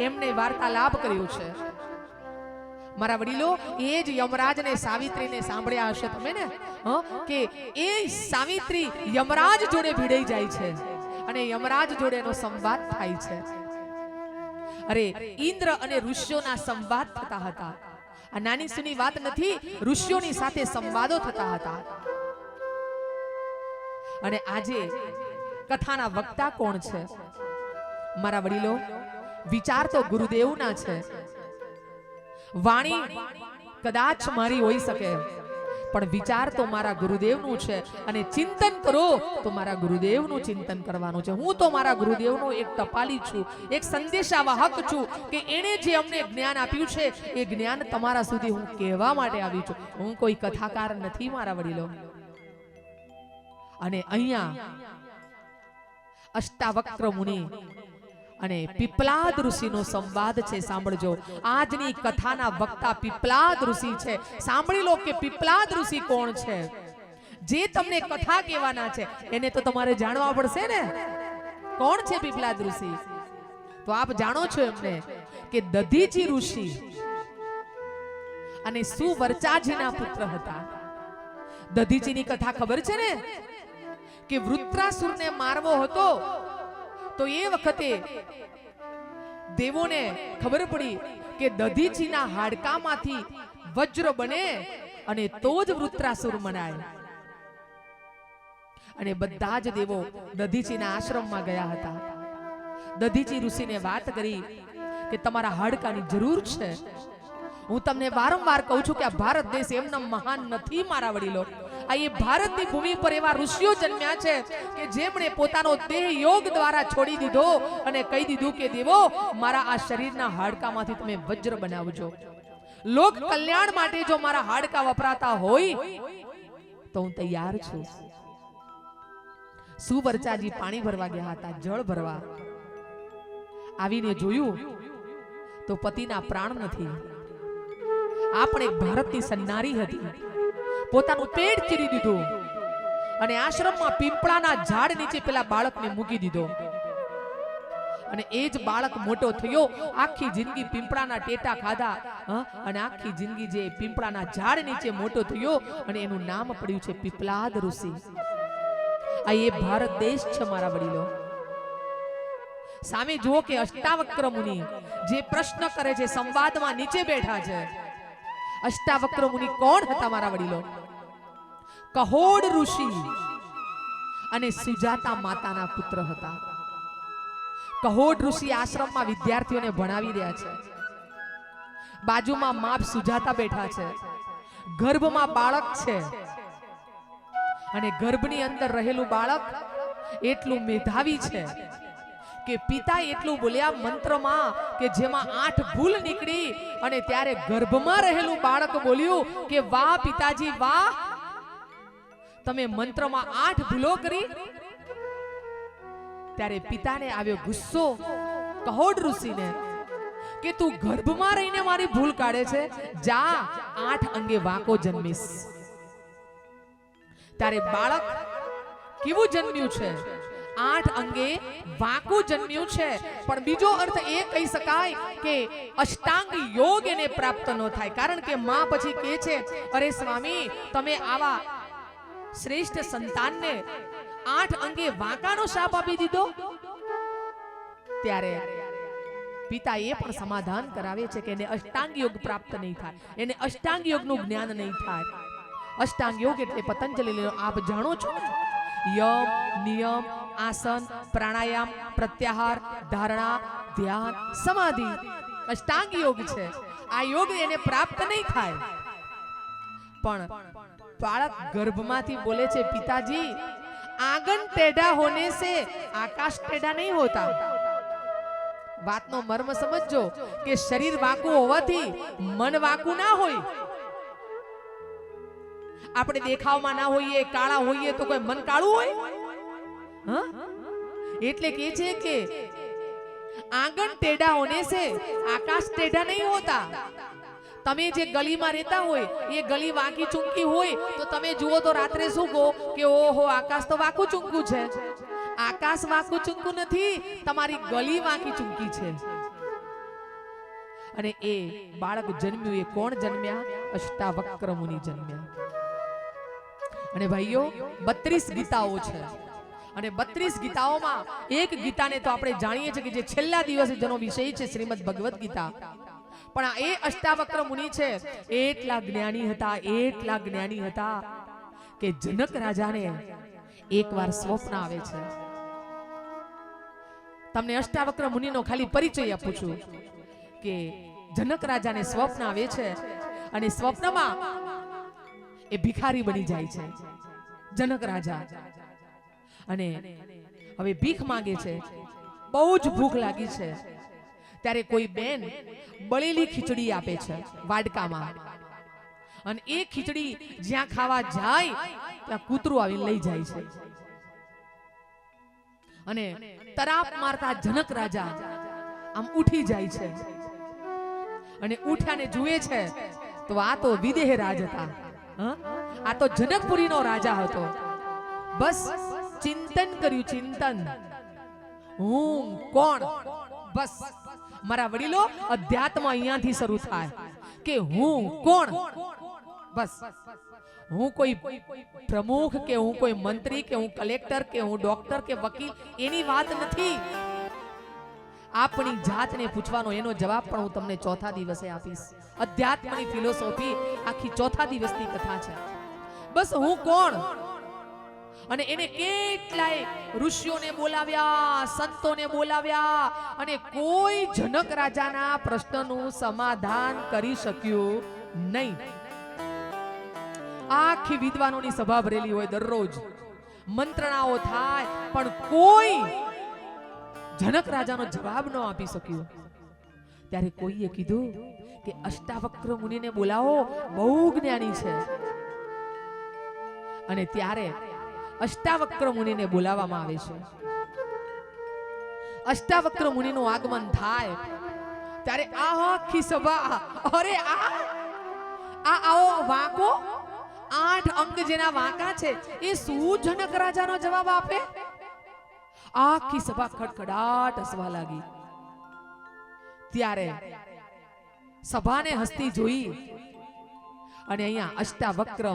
એમને વાર્તાલાપ કર્યો છે. મારા વડીલો, એ જ યમરાજને સાવિત્રીને સાંભળ્યા હશે તમે ને, કે એ સાવિત્રી યમરાજ જોડે ભીડાઈ જાય છે અને યમરાજ જોડે એનો સંવાદ થાય છે. અરે ઇન્દ્ર અને ઋષિઓના સંવાદ થતા હતા. આ નાની સુની વાત નથી, ઋષિઓની સાથે સંવાદો થતા હતા. અને આજે કથાના વક્તા કોણ છે? મારા વડીલો, વિચાર તો ગુરુદેવના છે. વાણી કદાચ મારી હોઈ શકે, પણ વિચાર તો મારા ગુરુદેવનું છે. અને ચિંતન કરો તો મારા ગુરુદેવનું ચિંતન કરવાનું છે. હું તો મારા ગુરુદેવનો એક ટપાલી છું, એક સંદેશાવાહક છું, કે એણે જે અમને જ્ઞાન આપ્યું છે એ જ્ઞાન તમારા સુધી હું કહેવા માટે આવી છું. હું કોઈ કથાકાર નથી મારા વડીલો. અને અહીંયા અષ્ટાવક્ર મુનિ અને પીપલાદ ઋષિનો સંવાદ છે. સાંભળજો, આજની કથાના વક્તા પીપલાદ ઋષિ છે. સાંભળી લો કે પીપલાદ ઋષિ કોણ છે. જે તમને કથા કહેવાના છે એને તો તમારે જાણવા પડશે ને. કોણ છે પીપલાદ ઋષિ? તો આપ જાણો છો એમને કે દધીચી ઋષિ અને સુવર્ચાજીના પુત્ર હતા. દધીચીની કથા ખબર છે ને, કે વૃત્રાસુરને મારવો હતો તો એ વખતે દેવોને ખબર પડી કે દધીચીના હાડકામાંથી વજ્ર બને અને તો જ વૃત્રાસુર મરાય. અને બધા જ દેવો દધીચીના આશ્રમમાં ગયા હતા. દધીચી ઋષિને વાત કરી કે તમારા હાડકાની જરૂર છે. હું તમને વારંવાર કહું છું કે આ ભારત દેશ એમના મહાન નથી મારા વડીલો. આ એ ભારતની ભૂમિ પર એવા ઋષિઓ જન્મ્યા છે કે જેમણે પોતાનો દેહ યોગ દ્વારા છોડી દીધો અને કહી દીધું કે દેવો, મારા આ શરીરના હાડકામાંથી તમે વજ્ર બનાવજો. લોક કલ્યાણ માટે જો મારા હાડકા વપરાતા હોય તો હું તૈયાર છું. સુવર્ચાજી પાણી ભરવા ગયા હતા, જળ ભરવા આવીને જોયું તો પતિના પ્રાણ નથી. આ પણ એક ભારતની સન્નારી હતી. પોતાનું પેટ ચીરી દીધું અને આશ્રમમાં પીપળાના ઝાડ નીચે પેલા બાળકને મૂકી દીધો. અને એ જ બાળક મોટો થયો, આખી જિંદગી પીપળાના ટેટા ખાધા અને આખી જિંદગી જે પીપળાના ઝાડ નીચે મોટો થયો અને એનું નામ પડ્યું છે પીપલાદ ઋષિ. આ એ ભારત દેશ છે મારા વડીલો. સામે જુઓ કે અષ્ટાવક્ર મુનિ જે પ્રશ્ન કરે છે, સંવાદમાં નીચે બેઠા છે. અષ્ટાવક્ર મુનિ કોણ હતા મારા વડીલો? કહોડ ઋષિ અને સુજાતા માતાના પુત્ર હતા. કહોડ ઋષિ આશ્રમમાં વિદ્યાર્થીઓને ભણાવી રહ્યા છે. બાજુમાં માપ સુજાતા બેઠા છે. ગર્ભમાં બાળક છે અને ગર્ભની અંદર રહેલું બાળક એટલું મેધાવી છે કે પિતા એટલું બોલ્યા મંત્રમાં કે જેમાં 8 ભૂલ નીકળી અને ત્યારે ગર્ભમાં રહેલું બાળક બોલ્યું કે વાહ પિતાજી વાહ, તમે મંત્રમાં 8 ભૂલો કરી. ત્યારે પિતાને આવ્યો ગુસ્સો કહોડ ઋષિને કે તું ગર્ભમાં રહીને મારી ભૂલ કાઢે છે, જા 8 અંગે વાંકો જન્મીશ. ત્યારે બાળક કેવું જન્મ્યું છે? 8 અંગે વાંકું જન્મ્યું છે. પણ બીજો અર્થ એ કહી શકાય કે અષ્ટાંગ યોગ એને પ્રાપ્ત ન થાય. કારણ કે માં પછી કહે છે, અરે સ્વામી તમે આવા શ્રેષ્ઠ સંતાનને 8 અંગે વાંકાનો શાપ આપી દીધો. ત્યારે પિતા એ પણ સમાધાન કરાવે છે કે એને અષ્ટાંગ યોગ પ્રાપ્ત નહીં થાય, એને અષ્ટાંગ યોગનું જ્ઞાન નહીં થાય. અષ્ટાંગ યોગ એટલે પતંજલિનો આપ જાણો છો, યમ નિયમ આસન પ્રાણાયામ પ્રત્યાહાર ધારણા ધ્યાન સમાધિ અષ્ટાંગ યોગ છે. આ યોગ એને પ્રાપ્ત નહીં થાય. પણ બાળક ગર્ભમાંથી બોલે છે, पिताजी आंगन टेढ़ा होने से आकाश टेढ़ा नहीं होता. वातनो मर्म समझो कि शरीर वाकू होवाथी मन वाकू ना होय. આપણે દેખાવમાં ના હોઈએ, કાળા હોઈએ તો કોઈ મન કાળું હોય? એટલે કે છે કે આંગન ટેढ़ा होने से आकाश टेढ़ा नहीं होता. તમે જે ગલીમાં રહેતા હોય એ ગલી વાંકી ચૂંકી હોય તો તમે જુઓ તો રાત્રે શું કહો કે ઓહો આકાશ તો વાંકું ચૂંકું છે. આકાશ વાંકું ચૂંકું નથી, તમારી ગલી વાંકી ચૂંકી છે. અને એ બાળક જન્મ્યું એ કોણ જન્મ્યા? અષ્ટાવક્ર મુનિ જન્મ્યા. અને ભાઈઓ 32 ગીતાઓ છે અને 32 ગીતાઓમાં એક ગીતાને તો આપણે જાણીએ છીએ કે જે છેલ્લા દિવસે જેનો વિષય છે શ્રીમદ ભગવદ ગીતા. પણ એ અષ્ટાવક્ર મુનિ છે એટલા જ્ઞાની હતા કે જનક રાજાને એકવાર સ્વપ્ન આવે છે. તમને અષ્ટાવક્ર મુનિનો ખાલી પરિચય આપું છું કે જનક રાજાને સ્વપ્ન આવે છે અને સ્વપ્નમાં એ ભિખારી બની જાય છે જનક રાજા. અને હવે ભીખ માંગે છે, બહુ જ ભૂખ લાગી છે. ત્યારે કોઈ બેન બળેલી ખીચડી આપે છે વાડકામાં અને એ ખીચડી જ્યાં ખાવા જાય ત્યાં કૂતરું આવીને લઈ જાય છે. અને તરાપ મારતા જનક રાજા આમ ઉઠી જાય છે અને ઉઠ્યાને જુએ છે તો આ તો વિદેહ રાજ હતા. આ તો જનકપુરીનો રાજા હતો. બસ ચિંતન કર્યું, ચિંતન હું કોણ? બસ મારા વડીલો અધ્યાત્મ અહીંયાથી શરૂ થાય કે હું કોણ? બસ હું કોઈ પ્રમુખ કે હું કોઈ મંત્રી કે હું કલેક્ટર કે હું ડોક્ટર કે વકીલ એની વાત નથી. આપણી જાતને પૂછવાનો એનો જવાબ પણ હું તમને ચોથા દિવસે આપીશ. અધ્યાત્મની ફિલોસોફી આખી ચોથા દિવસની કથા છે. બસ હું કોણ? અને એને કેટલાય ઋષિઓને બોલાવ્યા, સંતોને બોલાવ્યા અને કોઈ જનક રાજાના પ્રશ્નનું સમાધાન કરી શક્યું નહીં. આખી વિદ્વાનોની સભા ભરેલી હોય, દરરોજ મંત્રણાઓ થાય પણ કોઈ જનક રાજાનો જવાબ ન આપી શક્યું. ત્યારે કોઈએ કીધું કે અષ્ટાવક્ર મુનિને બોલાવો, બહુ જ્ઞાની છે. અને ત્યારે અષ્ટાવક્ર મુનિને બોલાવવામાં આવે છે. અષ્ટાવક્ર મુનિનું આગમન થાય ત્યારે આ આખી સભા, અરે આ આવો વાંકો 8 અંક જેના વાંકા છે એ શું જનક રાજાનો જવાબ આપે? આખી સભા ખડખડાટ હસવા લાગી. ત્યારે સભાને હસતી જોઈ અને અહીંયા અષ્ટાવક્ર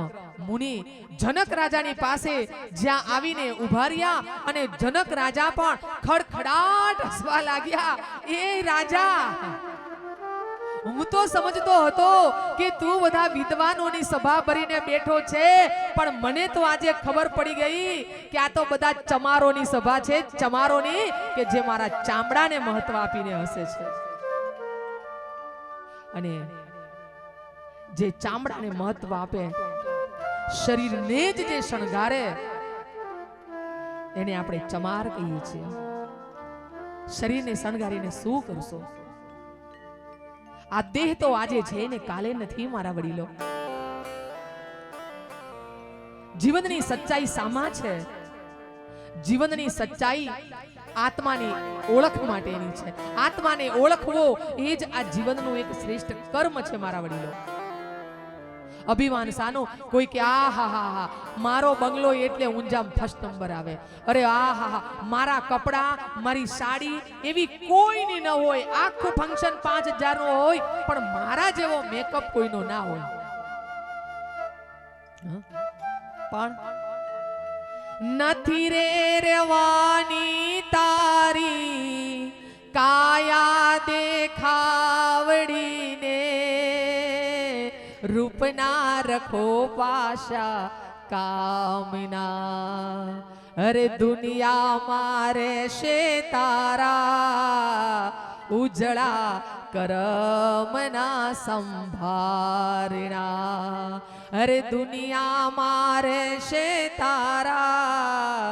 મુનિ જનક રાજાની પાસે જ્યાં આવીને ઉભા રહ્યા અને જનક રાજા પણ ખડખડાટ હસવા લાગ્યા. એ રાજા, હું તો સમજતો હતો કે તું બધા વિદ્વાનોની સભા ભરીને બેઠો છે, પણ મને તો આજે ખબર પડી ગઈ કે આ તો બધા ચમારોની સભા છે, ચમારોની કે જે મારા ચામડાને મહત્વ આપીને હસે છે. અને જે ચામડાને મહત્વ આપે, શરીરને જ જે શણગારે એને આપણે ચમાર કહીએ છીએ. શરીરને શણગારીને શું કરશો? આ દેહ તો આજે છે ને કાલે નથી મારા વડીલો. જીવનની સચ્ચાઈ સામા છે. જીવનની સચ્ચાઈ આત્માની ઓળખ માટેની છે. આત્માને ઓળખવો એ જ આ જીવનનું એક શ્રેષ્ઠ કર્મ છે મારા વડીલો. અભિમાન સાનો કોઈ કે આ હા હા હા મારો બંગલો એટલે ઊંઝામ ફર્સ્ટ નંબર આવે, અરે આ હા હા મારા કપડા મારી સાડી એવી કોઈની ન હોય, આખું ફંક્શન 5000 નું હોય પણ મારા જેવો મેકઅપ કોઈનો ના હોય. પણ નથી રે રેવાની તારી કાયા દેખાવડીને, રૂપના રખો પાશા કામના. અરે દુનિયા મારે શે તારા ઉજળા કરમના સંભારણા. અરે દુનિયા મારે શે તારા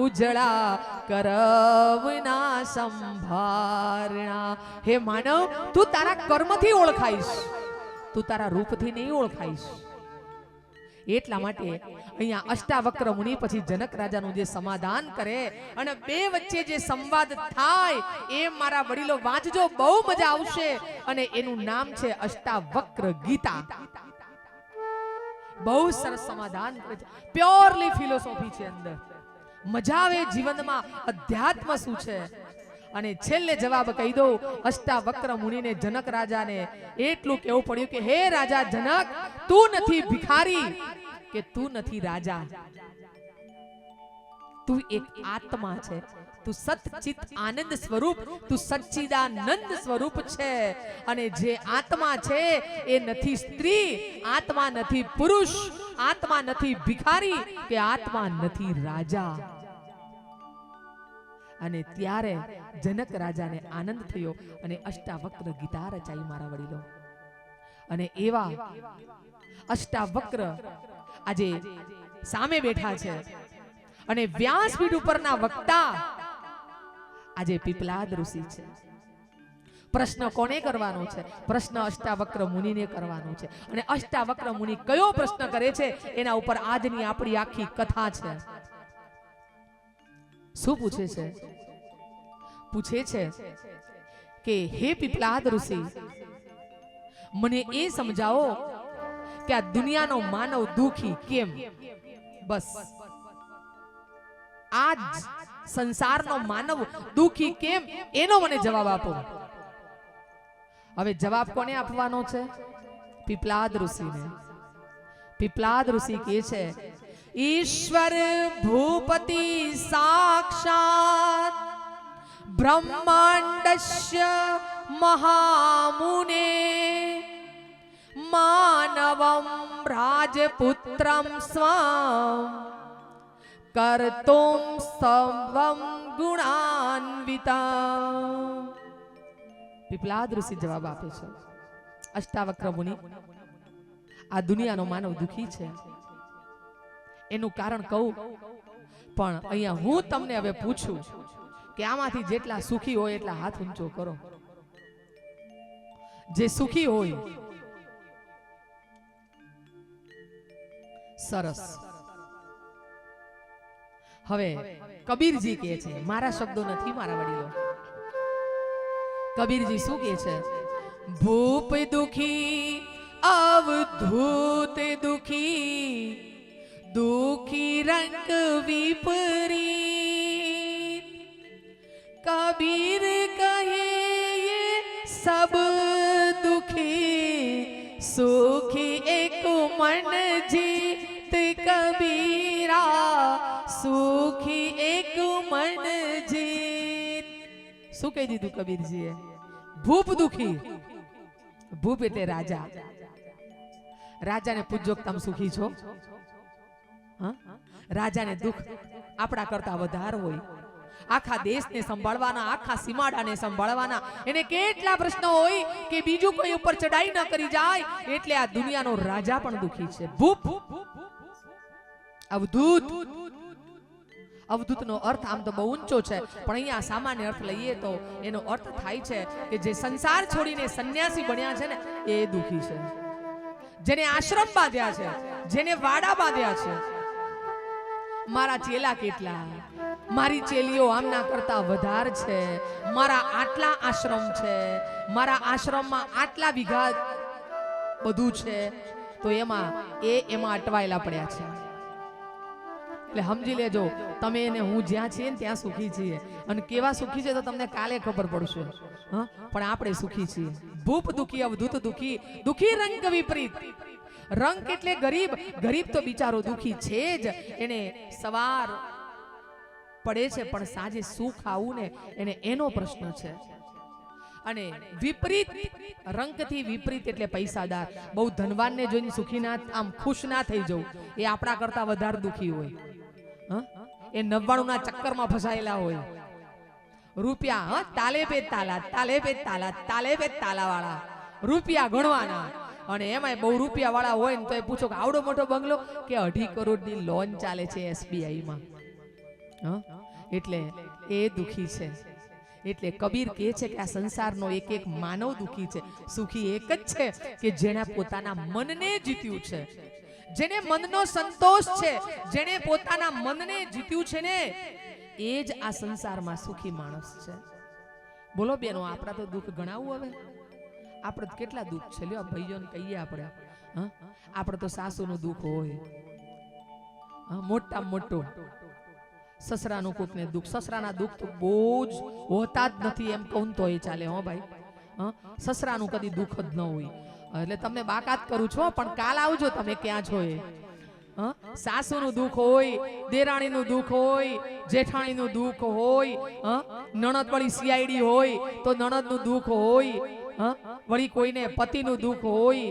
ઉજળા કરમના સંભારણા. હે માનવ, તું તારા કર્મથી ઓળખાઈશ, તું તારા રૂપથી નહીં ઓળખાઈશ. એટલા માટે અહીંયા અષ્ટાવક્ર મુનિ પછી જનક રાજાનું જે સમાધાન કરે અને બે વચ્ચે જે સંવાદ થાય એ મારા વડીલો વાંચજો, બહુ મજા આવશે. અને એનું નામ છે અષ્ટાવક્ર ગીતા. બહુ સરસ સમાધાન કરે છે, પ્યોરલી ફિલોસોફી છે અંદર. મજા આવે જીવનમાં, અધ્યાત્મ શું છે. અને છેલ્લે જવાબ કહી દો, અષ્ટાવક્ર મુનિને જનક રાજાને એટલું કહેવું પડ્યું કે હે રાજા જનક, તું નથી ભિખારી કે તું નથી રાજા, તું એક આત્મા છે, તું સતચિત આનંદ સ્વરૂપ, તું સચ્ચિદાનંદ સ્વરૂપ છે. અને જે આત્મા છે એ નથી સ્ત્રી, આત્મા નથી પુરુષ, આત્મા નથી ભિખારી કે આત્મા નથી રાજા. અને ત્યારે જનક રાજાને આનંદ થયો અને અષ્ટાવક્ર ગીતા રચાઈ મારા વડીલો. અને એવા અષ્ટાવક્ર આજે સામે બેઠા છે. અને વ્યાસપીઠ ઉપરના વક્તા આજે પીપલાદ ઋષિ છે. પ્રશ્ન કોને કરવાનો છે? પ્રશ્ન અષ્ટાવક્ર મુનિને કરવાનો છે. અને અષ્ટાવક્ર મુનિ કયો પ્રશ્ન કરે છે એના ઉપર આજની આપણી આખી કથા છે. શું પૂછે છે? પૂછે છે કે હે પીપલાદ ઋષિ, મને એ સમજાવો કે આ દુનિયાનો માનવ દુખી કેમ? બસ આજ સંસારનો માનવ દુખી કેમ એનો મને જવાબ આપો. હવે જવાબ કોને આપવાનો છે? પીપલાદ ઋષિને. પીપલાદ ઋષિ કહે છે, ઈશ્વર ભૂપતિ સાક્ષાત બ્રહ્માંડસ્ય મહામુને માનવમ રાજપુત્રમ સ્વમ કર્તુમ સર્વમ ગુણાન્વિતમ. પીપલાદ ઋષિ જવાબ આપે છે, અષ્ટાવક્ર મુનિ, આ દુનિયાનો માનવ દુખી છે એનું કારણ કહું, પણ અહીંયા હું તમને હવે પૂછું કે આમાંથી જેટલા સુખી હોય એટલા હાથ ઊંચો કરો. જે સુખી હોય. સરસ. હવે કબીરજી કહે છે, મારા શબ્દો નથી, મારા વડીલો. કબીરજી શું કહે છે? ભૂપ દુખી અવધૂત દુખી, દુખી રંગ વિપરીત. કબીર કહે ये सब दुखी, सुखी एक मन जीत कबीरा, सुखी एक मन जीत. શું કહી દીધું કબીરજીએ? ભૂપ દુખી. ભૂપ એટલે રાજા. રાજાને પૂછજો તમે સુખી છો? રાજાને દુઃખ આપણા કરતા વધારે હોય. આખા દેશને સંભાળવાના, આખા સીમાડાને સંભાળવાના, એને કેટલા પ્રશ્નો હોય કે બીજું કોઈ ઉપર ચડાઈ ન કરી જાય. એટલે આ દુનિયાનો રાજા પણ દુખી છે. ભૂપ અવધૂત. અવધૂતનો અર્થ આમ તો બહુ ઊંચો છે, પણ અહીંયા સામાન્ય અર્થ લઈએ તો એનો અર્થ થાય છે કે જે સંસાર છોડીને સંન્યાસી બન્યા છે ને એ દુખી છે. જેને આશ્રમ બાંધ્યા છે, જેને વાડા બાંધ્યા છે. મારા ચેલા કેટલા, મારી ચેલીઓ આમના કરતા વધાર છે, મારા આટલા આશ્રમ છે, મારા આશ્રમમાં આટલા વીઘા બધું છે, તો એમાં અટવાયેલા પડ્યા છે. એટલે સમજી લેજો, તમે એને હું જ્યાં છીએ ને ત્યાં સુખી છીએ. અને કેવા સુખી છે તો તમને કાલે ખબર પડશે. પણ આપણે સુખી છીએ. ભૂપ દુખી અવધૂત દુખી, દુખી રંગ વિપરીત. રંગ એટલે ગરીબ. ગરીબ તો બિચારો દુખી છે જ. એને સવાર પડે છે પણ સાંજે શું ખાવું ને એને એનો પ્રશ્ન છે. અને વિપરીત, રંગથી વિપરીત એટલે પૈસાદાર. બહુ ધનવાનને જોઈને સુખી ના, આમ ખુશ ના થઈ જવું, એ આપણા કરતા વધારે દુખી હોય. એ 99 ના ચક્કરમાં ફસાયેલા હોય. રૂપિયા તાલે પે તાલા, તાલે પે તાલા, તાલે પે તાલા વાળા રૂપિયા ગણવાના. અને એમાં બહુ રૂપિયા વાળા હોય ને તો એ પૂછો કે આવડો મોટો બંગલો, કે 2.5 કરોડની લોન ચાલે છે SBI માં. એટલે એ દુખી છે. એટલે કબીર કહે છે કે આ સંસારનો એક એક માનવ દુખી છે. સુખી એક જ છે કે જેણે પોતાના મનને જીત્યું છે, જેને મનનો સંતોષ છે, જેને પોતાના મનને જીત્યું છે ને એ જ આ સંસારમાં સુખી માણસ છે. બોલો બેનો, આપણા તો દુઃખ ગણાવું. હવે આપણે કેટલા દુઃખ છે, લ્યો ભાઈઓને કહીએ આપણે. આપણે તો સાસુનું દુઃખ હોય, મોટા મોટું. સસરાનું કોકને દુઃખ, સસરાના દુઃખ તો બહુ જ હોતા જ નથી એમ કહું તો એ ચાલે. ભાઈ, સસરાનું કદી દુઃખ જ ન હોય. એટલે તમને બાકાત કરું છું, પણ કાલ આવજો તમે ક્યાં છો એ. સાસુનું દુઃખ હોય, દેરાણીનું દુઃખ હોય, જેઠાણીનું દુઃખ હોય, નણદ વળી CID હોય તો નણદનું દુઃખ હોય, વળી કોઈને પતિનું દુઃખ હોય,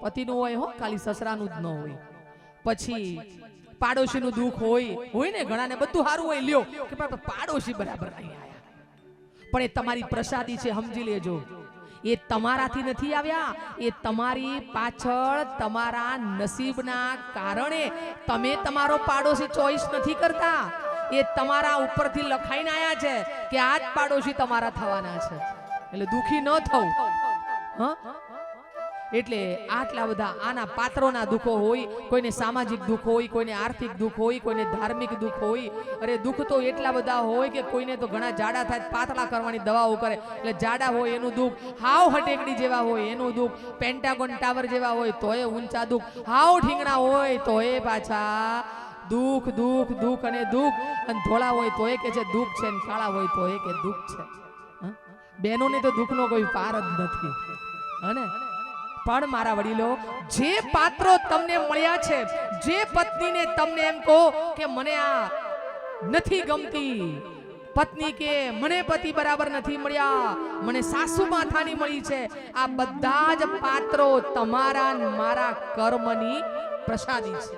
પતિનું હોય ખાલી સસરાનું જ ન હોય. પછી પાડોશીનું દુઃખ હોય ને, ઘણાને બધું સારું હોય, લ્યો કે પાડોશી બરાબર નહીં આયા. પણ એ તમારી પ્રસાદી છે, સમજી લેજો. એ તમારાથી નથી આવ્યા, એ તમારી પાછળ તમારા નસીબના કારણે તમે તમારો પાડોશી ચોઈસ નથી કરતા. એ તમારા ઉપરથી લખાઈને આયા છે કે આ જ પાડોશી તમારા થવાના છે. એટલે દુખી ન થવું. એટલે આટલા બધા આના પાત્રોના દુઃખો હોય. કોઈને સામાજિક દુઃખ હોય, કોઈને આર્થિક દુઃખ હોય, કોઈને ધાર્મિક દુઃખ હોય. અરે દુઃખ તો એટલા બધા હોય કે કોઈને તો ઘણા જાડા થાય, પાતળા કરવાની દવાઓ કરે. એટલે જાડા હોય એનું દુઃખ, હાવ હટેકડી જેવા હોય એનું દુઃખ, પેન્ટાગોન ટાવર જેવા હોય તો એ ઊંચા દુઃખ, હાવ ઠીંગણા હોય તો એ પાછા દુઃખ દુઃખ દુઃખ અને દુઃખ. અને ધોળા હોય તો એ કે છે દુઃખ છે, ને કાળા હોય તો એ કે દુઃખ છે. બહેનોને તો દુઃખનો કોઈ પાર જ નથી. હને પણ મારા વડીલો, જે પાત્રો તમને મળ્યા છે, જે પત્નીને તમને એમ કહો કે મને આ નથી ગમતી, પત્ની કે મને પતિ બરાબર નથી મળ્યા, મને સાસુ માથાની મળી છે, આ બધા જ પાત્રો તમારા મારા કર્મની પ્રસાદી છે.